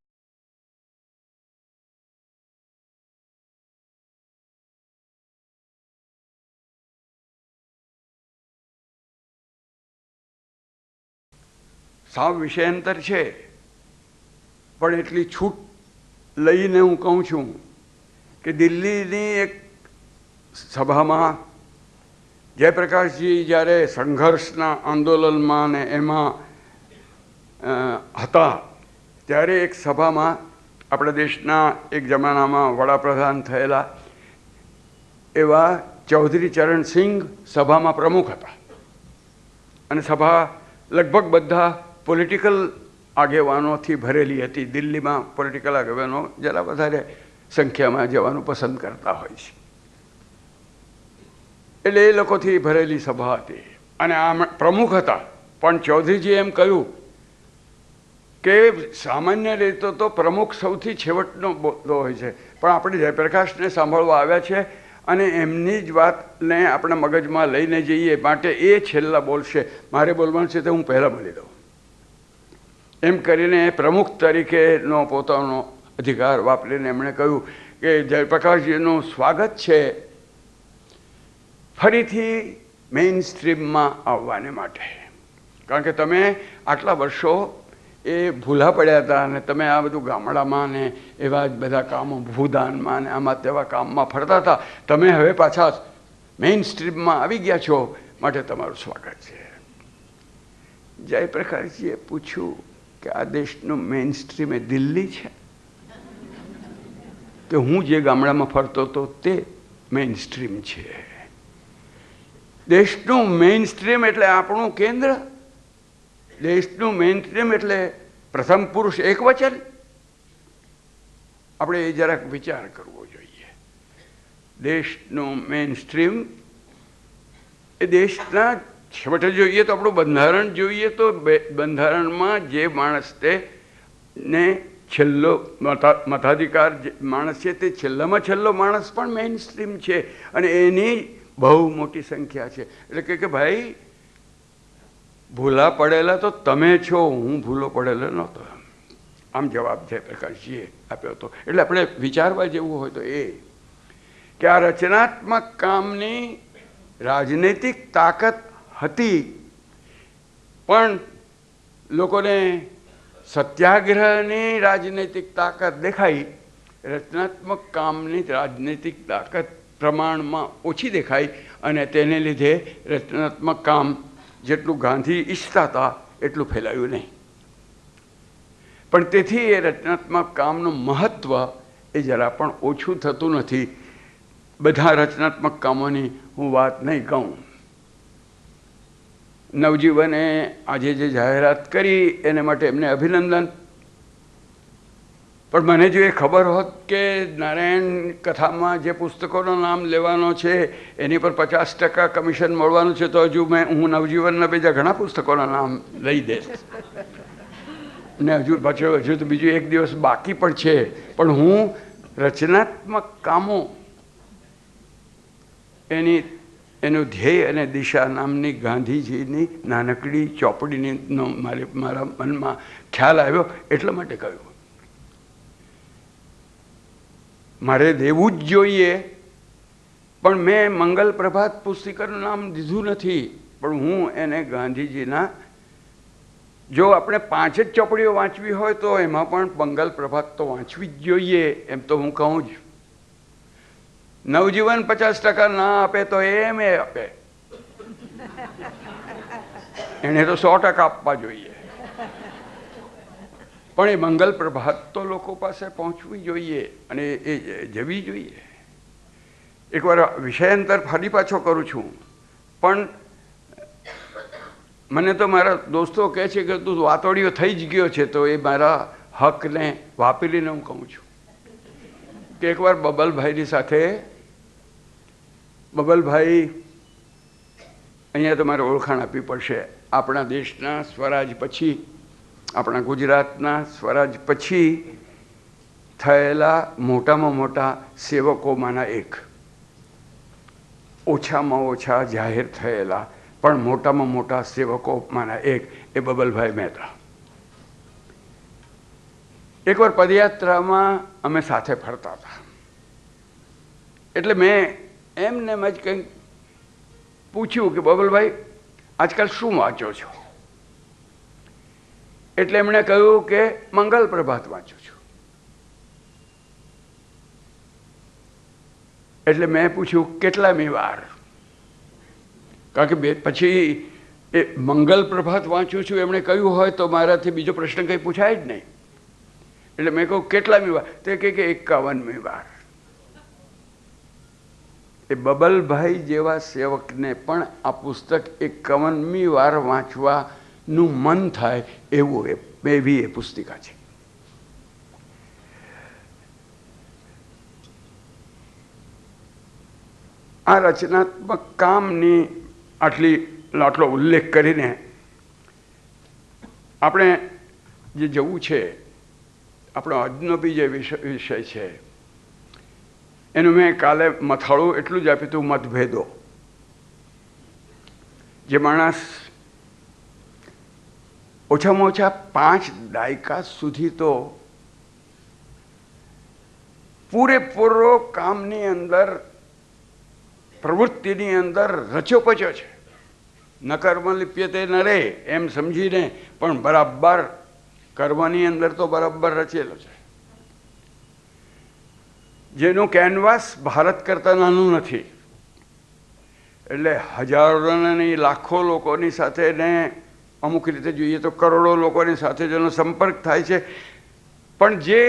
સાવ વિષયાંતર છે, પણ એટલી છૂટ લઈને હું કહું છું કે દિલ્હીની એક સભામાં જયપ્રકાશજી જ્યારે સંઘર્ષના આંદોલનમાં ને એમાં હતા, ત્યારે એક સભામાં આપણા દેશના એક જમાનામાં વડાપ્રધાન થયેલા એવા ચૌધરી ચરણસિંહ સભામાં પ્રમુખ હતા, અને સભા લગભગ બધા પોલિટિકલ આગેવાનોથી ભરેલી હતી. દિલ્હીમાં પોલિટિકલ આગેવાનો જરા વધારે સંખ્યામાં જવાનું પસંદ કરતા હોય છે, એટલે એ લોકોથી ભરેલી સભા હતી, અને આ પ્રમુખ હતા. પણ ચૌધરીજીએ એમ કહ્યું કે સામાન્ય રીતે તો પ્રમુખ સૌથી છેવટનો બોલતો હોય છે, પણ આપણે જયપ્રકાશને સાંભળવા આવ્યા છે અને એમની જ વાતને આપણે મગજમાં લઈને જઈએ, માટે એ છેલ્લા બોલશે. મારે બોલવાનું છે તો હું પહેલાં બોલી દઉં. એમ કરીને પ્રમુખ તરીકેનો પોતાનો અધિકાર વાપરીને એમણે કહ્યું કે જયપ્રકાશજીનું સ્વાગત છે ફરીથી મેઇન સ્ટ્રીમમાં આવવાને માટે, કારણ કે તમે આટલા વર્ષો એ ભૂલા પડ્યા હતા, અને તમે આ બધું ગામડામાં ને એવા જ બધા કામો, ભૂદાનમાં ને આમાં તેવા કામમાં ફરતા હતા. તમે હવે પાછા મેઇન સ્ટ્રીમમાં આવી ગયા છો, માટે તમારું સ્વાગત છે. જયપ્રકાશજીએ પૂછ્યું કે આ દેશનું મેઇન સ્ટ્રીમ એ દિલ્હી છે કે હું જે ગામડામાં ફરતો હતો તે મેઇન સ્ટ્રીમ છે? દેશનું મેઇન સ્ટ્રીમ એટલે આપણું કેન્દ્ર, દેશનું મેઇન સ્ટ્રીમ એટલે પ્રથમ પુરુષ એકવચન. આપણે એ જરાક વિચાર કરવો જોઈએ. દેશનું મેઇન સ્ટ્રીમ એ દેશના છેવટે જોઈએ તો આપણું બંધારણ જોઈએ તો બંધારણમાં જે માણસને છેલ્લો મતાધિકાર માણસ છે તે છેલ્લામાં છેલ્લો માણસ પણ મેઇન સ્ટ્રીમ છે, અને એની બહુ મોટી સંખ્યા છે. એટલે કે ભાઈ ભૂલા પડેલા તો તમે છો, હું ભૂલો પડેલો નહોતો. આમ જવાબ જયપ્રકાશજીએ આપ્યો હતો. એટલે આપણે વિચારવા જેવું હોય તો એ કે આ રચનાત્મક કામની રાજનૈતિક તાકાત હતી, પણ લોકોને સત્યાગ્રહની રાજનૈતિક તાકાત દેખાઈ, રચનાત્મક કામની રાજનૈતિક તાકાત પ્રમાણમાં ઓછી દેખાઈ, અને તેને લીધે રચનાત્મક કામ જેટલું ગાંધી ઈચ્છતા હતા એટલું ફેલાયું નહીં. પણ તેથી એ રચનાત્મક કામનું મહત્ત્વ એ જરા પણ ઓછું થતું નથી. બધા રચનાત્મક કામોની હું વાત નહીં કહું. નવજીવને આજે જે જાહેરાત કરી એને માટે એમને અભિનંદન. પણ મને જો એ ખબર હોત કે નારાયણ કથામાં જે પુસ્તકોનું નામ લેવાનો છે એની પર 50% કમિશન મળવાનું છે, તો હજુ હું નવજીવનના બીજા ઘણા પુસ્તકોના નામ લઈ દઈશ. ને હજુ તો બીજું એક દિવસ બાકી પણ છે. પણ હું રચનાત્મક કામો એનું ધ્યેય અને દિશા નામની ગાંધીજીની નાનકડી ચોપડીનો મારા મનમાં ખ્યાલ આવ્યો, એટલા માટે કહ્યું મારે દેવું જ જોઈએ. પણ મેં મંગલ પ્રભાત પુસ્તિકાનું નામ દીધું નથી, પણ હું એને ગાંધીજીના, જો આપણે 5 જ ચોપડીઓ વાંચવી હોય તો એમાં પણ મંગલ પ્રભાત તો વાંચવી જ જોઈએ, એમ તો હું કહું જ. નવજીવન 50% ના આપે તો એમ એ આપે, એને તો 100% આપવા જોઈએ. પણ એ મંગલ પ્રભાત તો લોકો પાસે પહોંચવી જોઈએ અને એ જવી જોઈએ. એકવાર વિષયાંતર ફરી પાછો કરું છું, પણ મને તો મારા દોસ્તો કહે છે કે તું વાતોડિયો થઈ જ ગયો છે, તો એ મારા હકને વાપરીને હું કહું છું કે એકવાર બબલભાઈની સાથે, બબલભાઈ અહીંયા તો મારે ઓળખાણ આપવી પડશે, આપણા દેશના સ્વરાજ પછી, આપણા ગુજરાતના સ્વરાજ પછી થયેલા મોટામાં મોટા સેવકોમાંના એક, ઓછામાં ઓછા જાહેર થયેલા પણ મોટામાં મોટા સેવકોમાંના એક, એ બબલભાઈ મહેતા. એકવાર પદયાત્રામાં અમે સાથે ફરતા હતા, એટલે મેં એમને જ કંઈક પૂછ્યું કે બબલભાઈ આજકાલ શું વાંચો છો? એટલે એમણે કહ્યું કે મંગલ પ્રભાત વાંચું છું. એટલે મેં પૂછ્યું કેટલામી વાર? કારણ કે પછી એ મંગલ પ્રભાત વાંચું છું એમણે કહ્યું હોય તો મારાથી બીજો પ્રશ્ન કંઈ પૂછાય જ નહીં. એટલે મેં કહ્યું કેટલામી વાર? તે કહે કે 51મી વાર. એ બબલભાઈ જેવા સેવકને પણ આ પુસ્તક 51મી વાર વાંચવાનું મન થાય એવું એવી એ પુસ્તિકા છે. આ રચનાત્મક કામની આટલો ઉલ્લેખ કરીને આપણે જે જવું છે, આપણો આજનો બી જે વિષય છે એનું મેં કાલે મથાળું એટલું જ આપ્યું હતું, મતભેદો. જે માણસ ઓછામાં ઓછા 5 દાયકા સુધી તો પૂરેપૂરો કામની અંદર, પ્રવૃત્તિની અંદર રચ્યો પચ્યો છે. ન કર્મ લિપ્યતે નરે એમ સમજીને પણ બરાબર કર્મની અંદર તો બરાબર રચેલો છે. જેનું કેનવાસ ભારત કરતાં નાનું નથી. એટલે હજારોને નહીં લાખો લોકોની સાથે, ને અમુક રીતે જોઈએ તો કરોડો લોકોની સાથે જેનો સંપર્ક થાય છે. પણ જે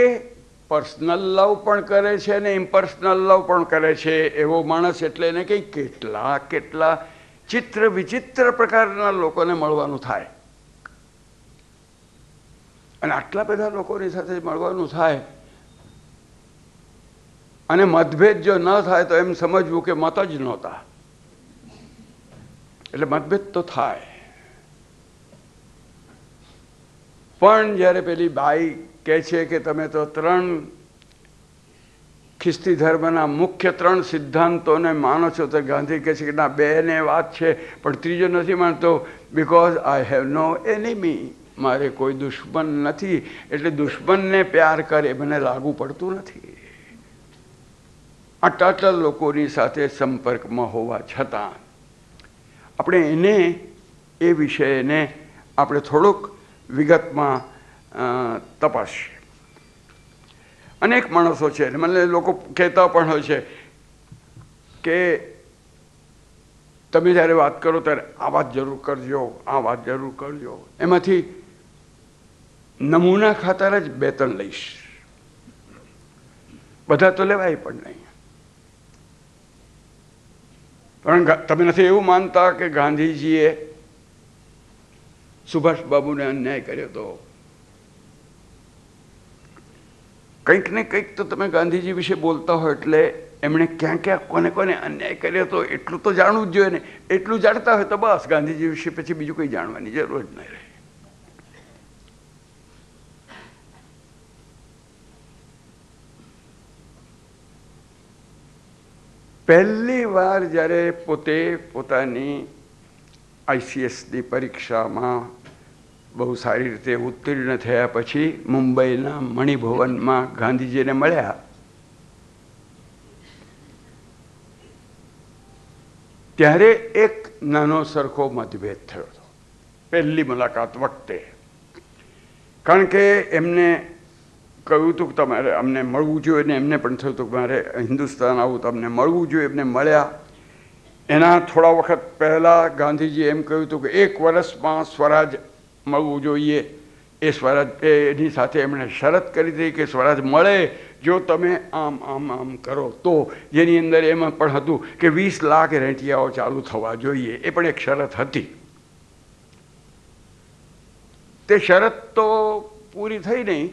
પર્સનલ લવ પણ કરે છે ને ઇમ્પર્સનલ લવ પણ કરે છે એવો માણસ, એટલે એને કંઈ કેટલા ચિત્ર વિચિત્ર પ્રકારના લોકોને મળવાનું થાય. અને આટલા બધા લોકોની સાથે મળવાનું થાય અને મતભેદ જો ન થાય તો એમ સમજવું કે મત જ નહોતા. એટલે મતભેદ તો થાય. પણ જ્યારે પેલી બાઈ કહે છે કે તમે તો 3 ખ્રિસ્તી ધર્મના મુખ્ય 3 સિદ્ધાંતોને માનો છો, તો ગાંધી કહે છે કે ના, 2 ને વાત છે પણ ત્રીજો નથી માનતો. Because I have no enemy, મારે કોઈ દુશ્મન નથી, એટલે દુશ્મનને પ્યાર કરે મને લાગુ પડતું નથી. આટલા લોકોની સાથે સંપર્કમાં હોવા છતાં આપણે એ વિષયને આપણે થોડુંક વિગતમાં તપાસીએ. અનેક માણસો છે, મને લોકો કહેતા પણ હોય છે કે તમે જ્યારે વાત કરો ત્યારે આ વાત જરૂર કરજો, આ વાત જરૂર કરજો. એમાંથી નમૂના ખાતર જ 2-3 લઈશ, બધા તો લેવાય પણ નહીં. પણ તમે નથી એવું માનતા કે ગાંધીજીએ સુભાષબાબુને અન્યાય કર્યો હતો? કંઈક ને કંઈક તો તમે ગાંધીજી વિશે બોલતા હો એટલે એમણે ક્યાં ક્યાં કોને કોને અન્યાય કર્યો તો એટલું તો જાણવું જ જોઈએ ને. એટલું જાણતા હોય તો બસ ગાંધીજી વિશે પછી બીજું કંઈ જાણવાની જરૂર જ નહીં રહે. પહેલી વાર જ્યારે પોતે પોતાની ICSની પરીક્ષામાં બહુ સારી રીતે ઉત્તીર્ણ થયા પછી મુંબઈના મણિભવનમાં ગાંધીજીને મળ્યા. ત્યારે એક નાનો સરખો મતભેદ થયો હતો પહેલી મુલાકાત વખતે. કારણ કે એમને કહ્યું હતું કે તમારે અમને મળવું જોઈએ ને એમને પણ થયું હતું કે મારે હિન્દુસ્તાન આવું તમને મળવું જોઈએ. એમને મળ્યા. એના થોડા વખત પહેલાં ગાંધીજીએ એમ કહ્યું હતું કે 1 વર્ષમાં સ્વરાજ મળવું જોઈએ. એ સ્વરાજ એની સાથે એમણે શરત કરી હતી કે સ્વરાજ મળે જો તમે આમ આમ આમ કરો તો. જેની અંદર એમાં પણ હતું કે 20 લાખ રેંટિયાઓ ચાલુ થવા જોઈએ. એ પણ એક શરત હતી. તે શરત તો પૂરી થઈ નહીં,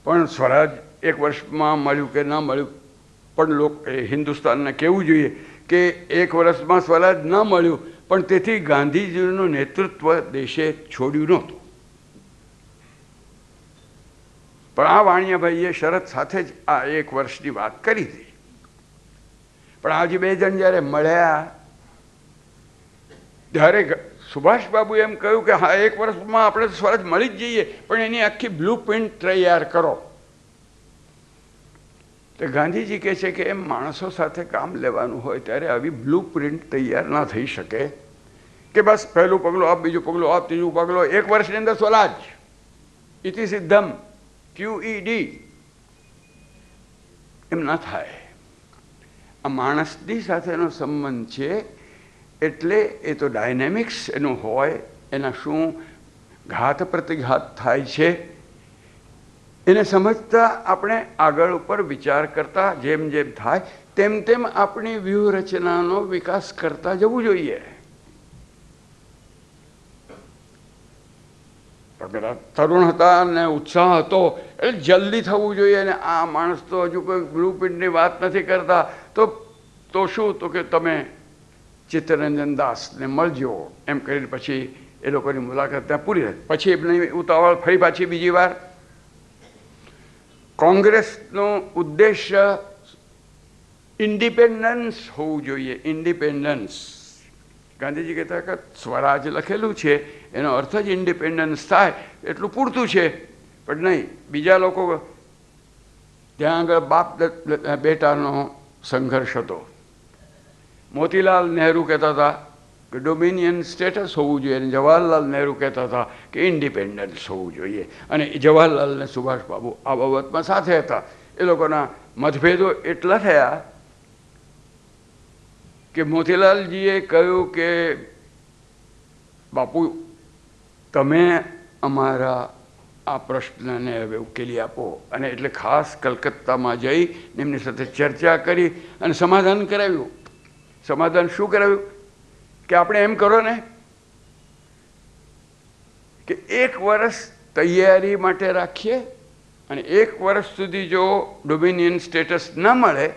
પણ સ્વરાજ 1 વર્ષમાં મળ્યું કે ના મળ્યું પણ હિન્દુસ્તાનને કહેવું જોઈએ કે 1 વર્ષમાં સ્વરાજ ન મળ્યું, પણ તેથી ગાંધીજીનું નેતૃત્વ દેશે છોડ્યું નહોતું. પણ આ વાણિયાભાઈએ શરત સાથે જ આ 1 વર્ષની વાત કરી હતી. પણ આજે 2 જણ જ્યારે મળ્યા ત્યારે સુભાષબાબુ એમ કહ્યું કે હા 1 વર્ષમાં આપણે સ્વરાજ મળી જ જઈએ, પણ એની આખી બ્લુ પ્રિન્ટ તૈયાર કરો. તો ગાંધીજી કહે છે કે એમ માણસો સાથે કામ લેવાનું હોય ત્યારે આવી બ્લુ પ્રિન્ટ તૈયાર ના થઈ શકે કે બસ પહેલું પગલું આપ, બીજું પગલું આપ, ત્રીજું પગલું 1 વર્ષની અંદર સ્વરાજ ઇતિ સિદ્ધમ QED. એમ ના થાય. આ માણસની સાથેનો સંબંધ છે એટલે એ તો ડાયનેમિક્સ એનું હોય. એના શું ઘાત પ્રતિઘાત થાય છે એને સમજતા આપણે આગળ ઉપર વિચાર કરતા જેમ જેમ થાય તેમ તેમ આપણી વ્યૂહરચનાનો વિકાસ કરતા જવું જોઈએ. પેલા તરુણ હતા અને ઉત્સાહ હતો એટલે જલ્દી થવું જોઈએ. અને આ માણસ તો હજુ કોઈ બ્લુ પ્રિન્ટની વાત નથી કરતા તો શું તો કે તમે ચિત્તરંજન દાસને મળજો એમ કરીને પછી એ લોકોની મુલાકાત ત્યાં પૂરી થઈ. પછી એમની ઉતાવળ ફરી પાછી બીજી વાર. કોંગ્રેસનો ઉદ્દેશ્ય ઇન્ડિપેન્ડન્સ હોવું જોઈએ. ઇન્ડિપેન્ડન્સ. ગાંધીજી કહેતા કે સ્વરાજ લખેલું છે એનો અર્થ જ ઇન્ડિપેન્ડન્સ થાય એટલું પૂરતું છે. પણ નહીં, બીજા લોકો ત્યાં આગળ બાપ બેટાનો સંઘર્ષ હતો. મોતીલાલ નહેરુ કહેતા હતા કે ડોમિનિયન સ્ટેટસ હોવું જોઈએ અને જવાહરલાલ નહેરુ કહેતા હતા કે ઇન્ડિપેન્ડન્સ હોવું જોઈએ. અને જવાહરલાલ અને સુભાષબાબુ આ બાબતમાં સાથે હતા. એ લોકોના મતભેદો એટલા થયા કે મોતીલાલજીએ કહ્યું કે બાપુ તમે અમારા આ પ્રશ્નને હવે ઉકેલી આપો. અને એટલે ખાસ કલકત્તામાં જઈ એમની સાથે ચર્ચા કરી અને સમાધાન કરાવ્યું. સમાધાન શું કરાવ્યું કે આપણે એમ કરો ને કે 1 વર્ષ તૈયારી માટે રાખીએ અને 1 વર્ષ સુધી જો ડોમિનિયન સ્ટેટસ ન મળે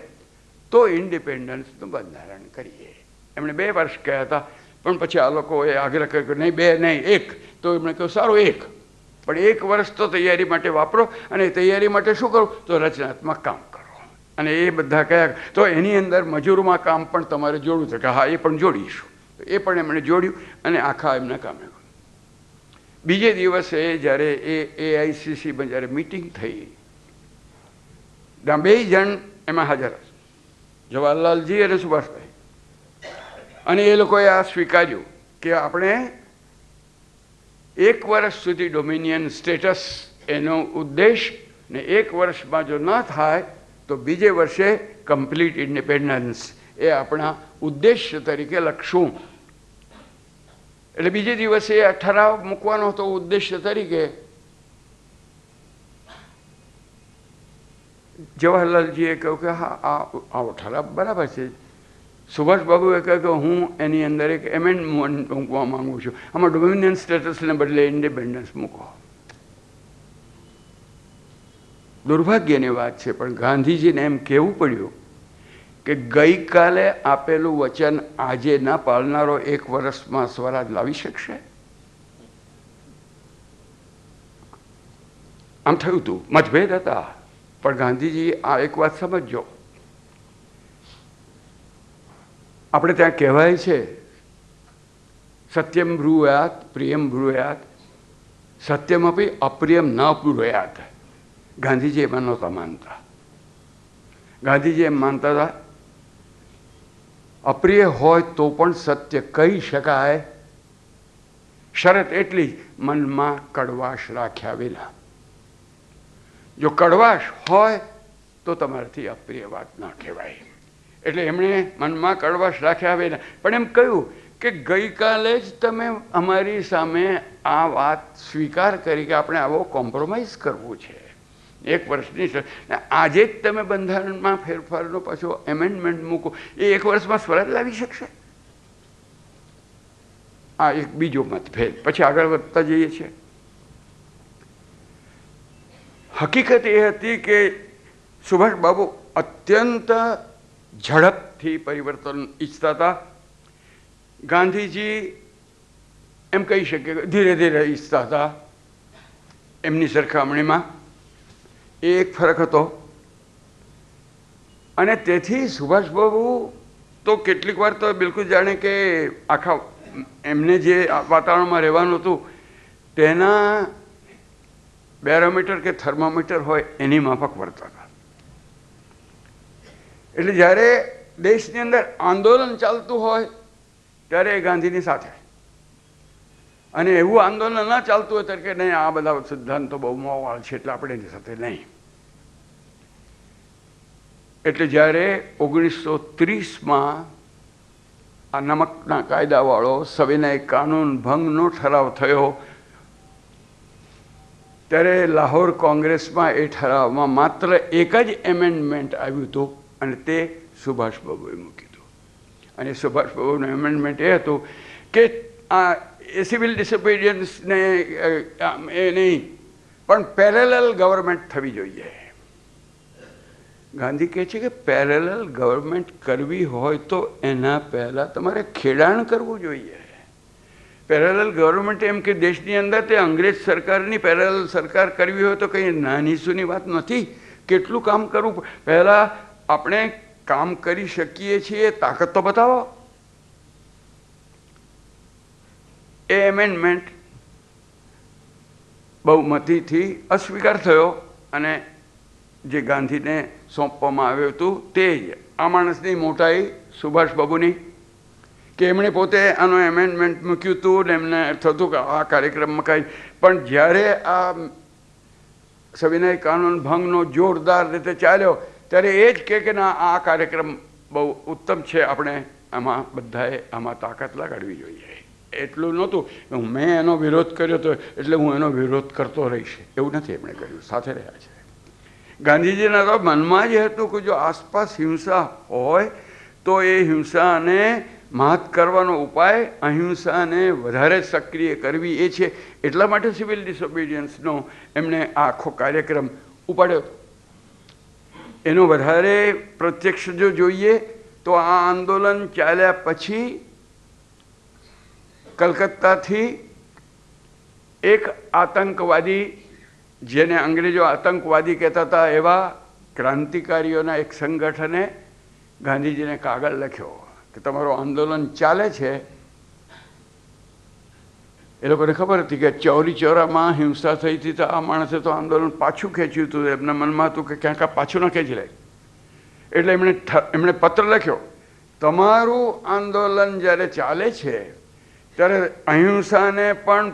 તો ઇન્ડિપેન્ડન્સનું બંધારણ કરીએ. એમણે 2 વર્ષ કહ્યા હતા, પણ પછી આ લોકોએ આગ્રહ કર્યો કે નહીં 2 નહીં 1. તો એમણે કહ્યું સારું 1, પણ 1 વર્ષ તો તૈયારી માટે વાપરો. અને તૈયારી માટે શું કરું તો રચનાત્મક કામ કરો. અને એ બધા કહ્યા તો એની અંદર મજૂરમાં કામ પણ તમારે જોડવું છે કે હા એ પણ જોડીશું. એ પણ એમણે જોડ્યું અને આખા એમના કામે. બીજે દિવસે જ્યારે એ AICCમાં જ્યારે મિટિંગ થઈ ત્યાં 2 જણ એમાં હાજર હતા, જવાહરલાલજી અને સુભાષભાઈ. અને એ લોકોએ આ સ્વીકાર્યું કે આપણે 1 વર્ષ સુધી ડોમિનિયન સ્ટેટસ એનો ઉદ્દેશ ને 1 વર્ષમાં જો ન થાય તો બીજે વર્ષે કમ્પ્લીટ ઇન્ડિપેન્ડન્સ એ આપણા ઉદ્દેશ્ય તરીકે લખશું. એટલે બીજે દિવસે આ ઠરાવ મૂકવાનો હતો ઉદ્દેશ્ય તરીકે. જવાહરલાલજીએ કહ્યું કે હા આવો ઠરાવ બરાબર છે. સુભાષબાબુએ કહ્યું કે હું એની અંદર એક એમેન્ડમેન્ટ મૂકવા માગું છું. આમાં ડોમિનિયન સ્ટેટસને બદલે ઇન્ડિપેન્ડન્સ મૂકો. દુર્ભાગ્યની વાત છે, પણ ગાંધીજીને એમ કહેવું પડ્યું કે ગઈકાલે આપેલું વચન આજે ના પાળનારો 1 વર્ષમાં સ્વરાજ લાવી શકશે? આમ થયું હતું, મતભેદ હતા, પણ ગાંધીજી આ એક વાત સમજજો. આપણે ત્યાં કહેવાય છે સત્યમ બ્રુયાત પ્રિયમ બ્રુયાત સત્યમપી અપ્રિયમ ન બ્રુયાત. ગાંધીજી એમાં નહોતા માનતા. ગાંધીજી એમ માનતા હતા અપ્રિય હોય તો પણ સત્ય કહી શકાય, શરત એટલી જ મનમાં કડવાશ રાખ્યા વિના. જો કડવાશ હોય તો તમારાથી અપ્રિય વાત ના કહેવાય. એટલે એમણે મનમાં કડવાશ રાખ્યા વિના પણ એમ કહ્યું કે ગઈકાલે જ તમે અમારી સામે આ વાત સ્વીકાર કરી કે આપણે આવો કોમ્પ્રોમાઇઝ કરવું છે 1 વર્ષની, આજે જ તમે બંધારણમાં ફેરફારનો પાછો એમેન્ડમેન્ટ મૂકો, એ 1 વર્ષમાં સ્વરાજ લાવી શકશે? આ એક બીજો મતભેદ. પછી આગળ વધતા જઈએ છીએ. હકીકત એ હતી કે સુભાષબાબુ અત્યંત ઝડપથી પરિવર્તન ઈચ્છતા હતા. ગાંધીજી એમ કહી શકીએ કે ધીરે ધીરે ઈચ્છતા હતા. એમની સરખામણીમાં એ એક ફરક હતો. અને તેથી સુભાષબાબુ તો કેટલીક વાર તો બિલકુલ જાણે કે આખા એમને જે વાતાવરણમાં રહેવાનું હતું તેના બેરોમીટર કે થર્મોમીટર હોય એની માફક વર્તતા હતા. એટલે જ્યારે દેશની અંદર આંદોલન ચાલતું હોય ત્યારે એ ગાંધીની સાથે, અને એવું આંદોલન ના ચાલતું હોય ત્યારે કે નહીં આ બધા સિદ્ધાંતો બહુ મોવાળ છે એટલે આપણે એની સાથે નહીં. એટલે જ્યારે 1930માં આ નમકના કાયદાવાળો સવિનય કાનૂન ભંગનો ઠરાવ થયો ત્યારે લાહોર કોંગ્રેસમાં એ ઠરાવમાં માત્ર એક જ એમેન્ડમેન્ટ આવ્યું હતું અને તે સુભાષબાબુએ મૂક્યું હતું. અને સુભાષબાબુનું એમેન્ડમેન્ટ એ હતું કે આ સિવિલ ડિસોબિડિયન્સને એ નહીં પણ પેરેલલ ગવર્મેન્ટ થવી જોઈએ. ગાંધી કહે છે કે પેરેલલ ગવર્મેન્ટ કરવી હોય તો એના પહેલાં તમારે ખેડાણ કરવું જોઈએ. પેરેલલ ગવર્મેન્ટ એમ કે દેશની અંદર તે અંગ્રેજ સરકારની પેરેલલ સરકાર કરવી હોય તો કંઈ નાની સૂની વાત નથી. કેટલું કામ કરવું, પહેલાં આપણે કામ કરી શકીએ છીએ તાકાત તો બતાવો. એ એમેન્ડમેન્ટ બહુમતીથી અસ્વીકાર થયો અને જે ગાંધીને સોંપવામાં આવ્યું હતું તે જ આ માણસની મોટાઈ સુભાષબાબુની કે એમણે પોતે આનો એમેન્ડમેન્ટ મૂક્યું હતું ને એમને થતું કે આ કાર્યક્રમમાં કાંઈ, પણ જ્યારે આ સવિનય કાનૂન ભંગનો જોરદાર રીતે ચાલ્યો ત્યારે એ જ કે ના આ કાર્યક્રમ બહુ ઉત્તમ છે, આપણે આમાં બધાએ આમાં તાકાત લગાડવી જોઈએ. એટલું નહોતું મેં એનો વિરોધ કર્યો હતો એટલે હું એનો વિરોધ કરતો રહીશ, એવું નથી એમણે કર્યું, સાથે રહ્યા છે. ગાંધીજીના તો મનમાં જ હતું કે જો આસપાસ હિંસા હોય તો એ હિંસાને માત કરવાનો ઉપાય અહિંસાને વધારે સક્રિય કરવી એ છે. એટલા માટે સિવિલ ડિસોબિડિયન્સનો એમણે આખો કાર્યક્રમ ઉપાડ્યો. એનો વધારે પ્રત્યક્ષ જો જોઈએ તો આ આંદોલન ચાલ્યા પછી કલકત્તાથી એક આતંકવાદી, જેને અંગ્રેજો આતંકવાદી કહેતા હતા, એવા ક્રાંતિકારીઓના એક સંગઠને ગાંધીજીને કાગળ લખ્યો કે તમારું આંદોલન ચાલે છે. એ લોકોને ખબર હતી કે ચૌરી ચોરામાં હિંસા થઈ હતી તો આ માણસે તો આંદોલન પાછું ખેંચ્યું હતું. એમના મનમાં હતું કે ક્યાંક આ પાછું ન ખેંચી લે. એટલે એમણે પત્ર લખ્યો, તમારું આંદોલન જ્યારે ચાલે છે ત્યારે અહિંસાને પણ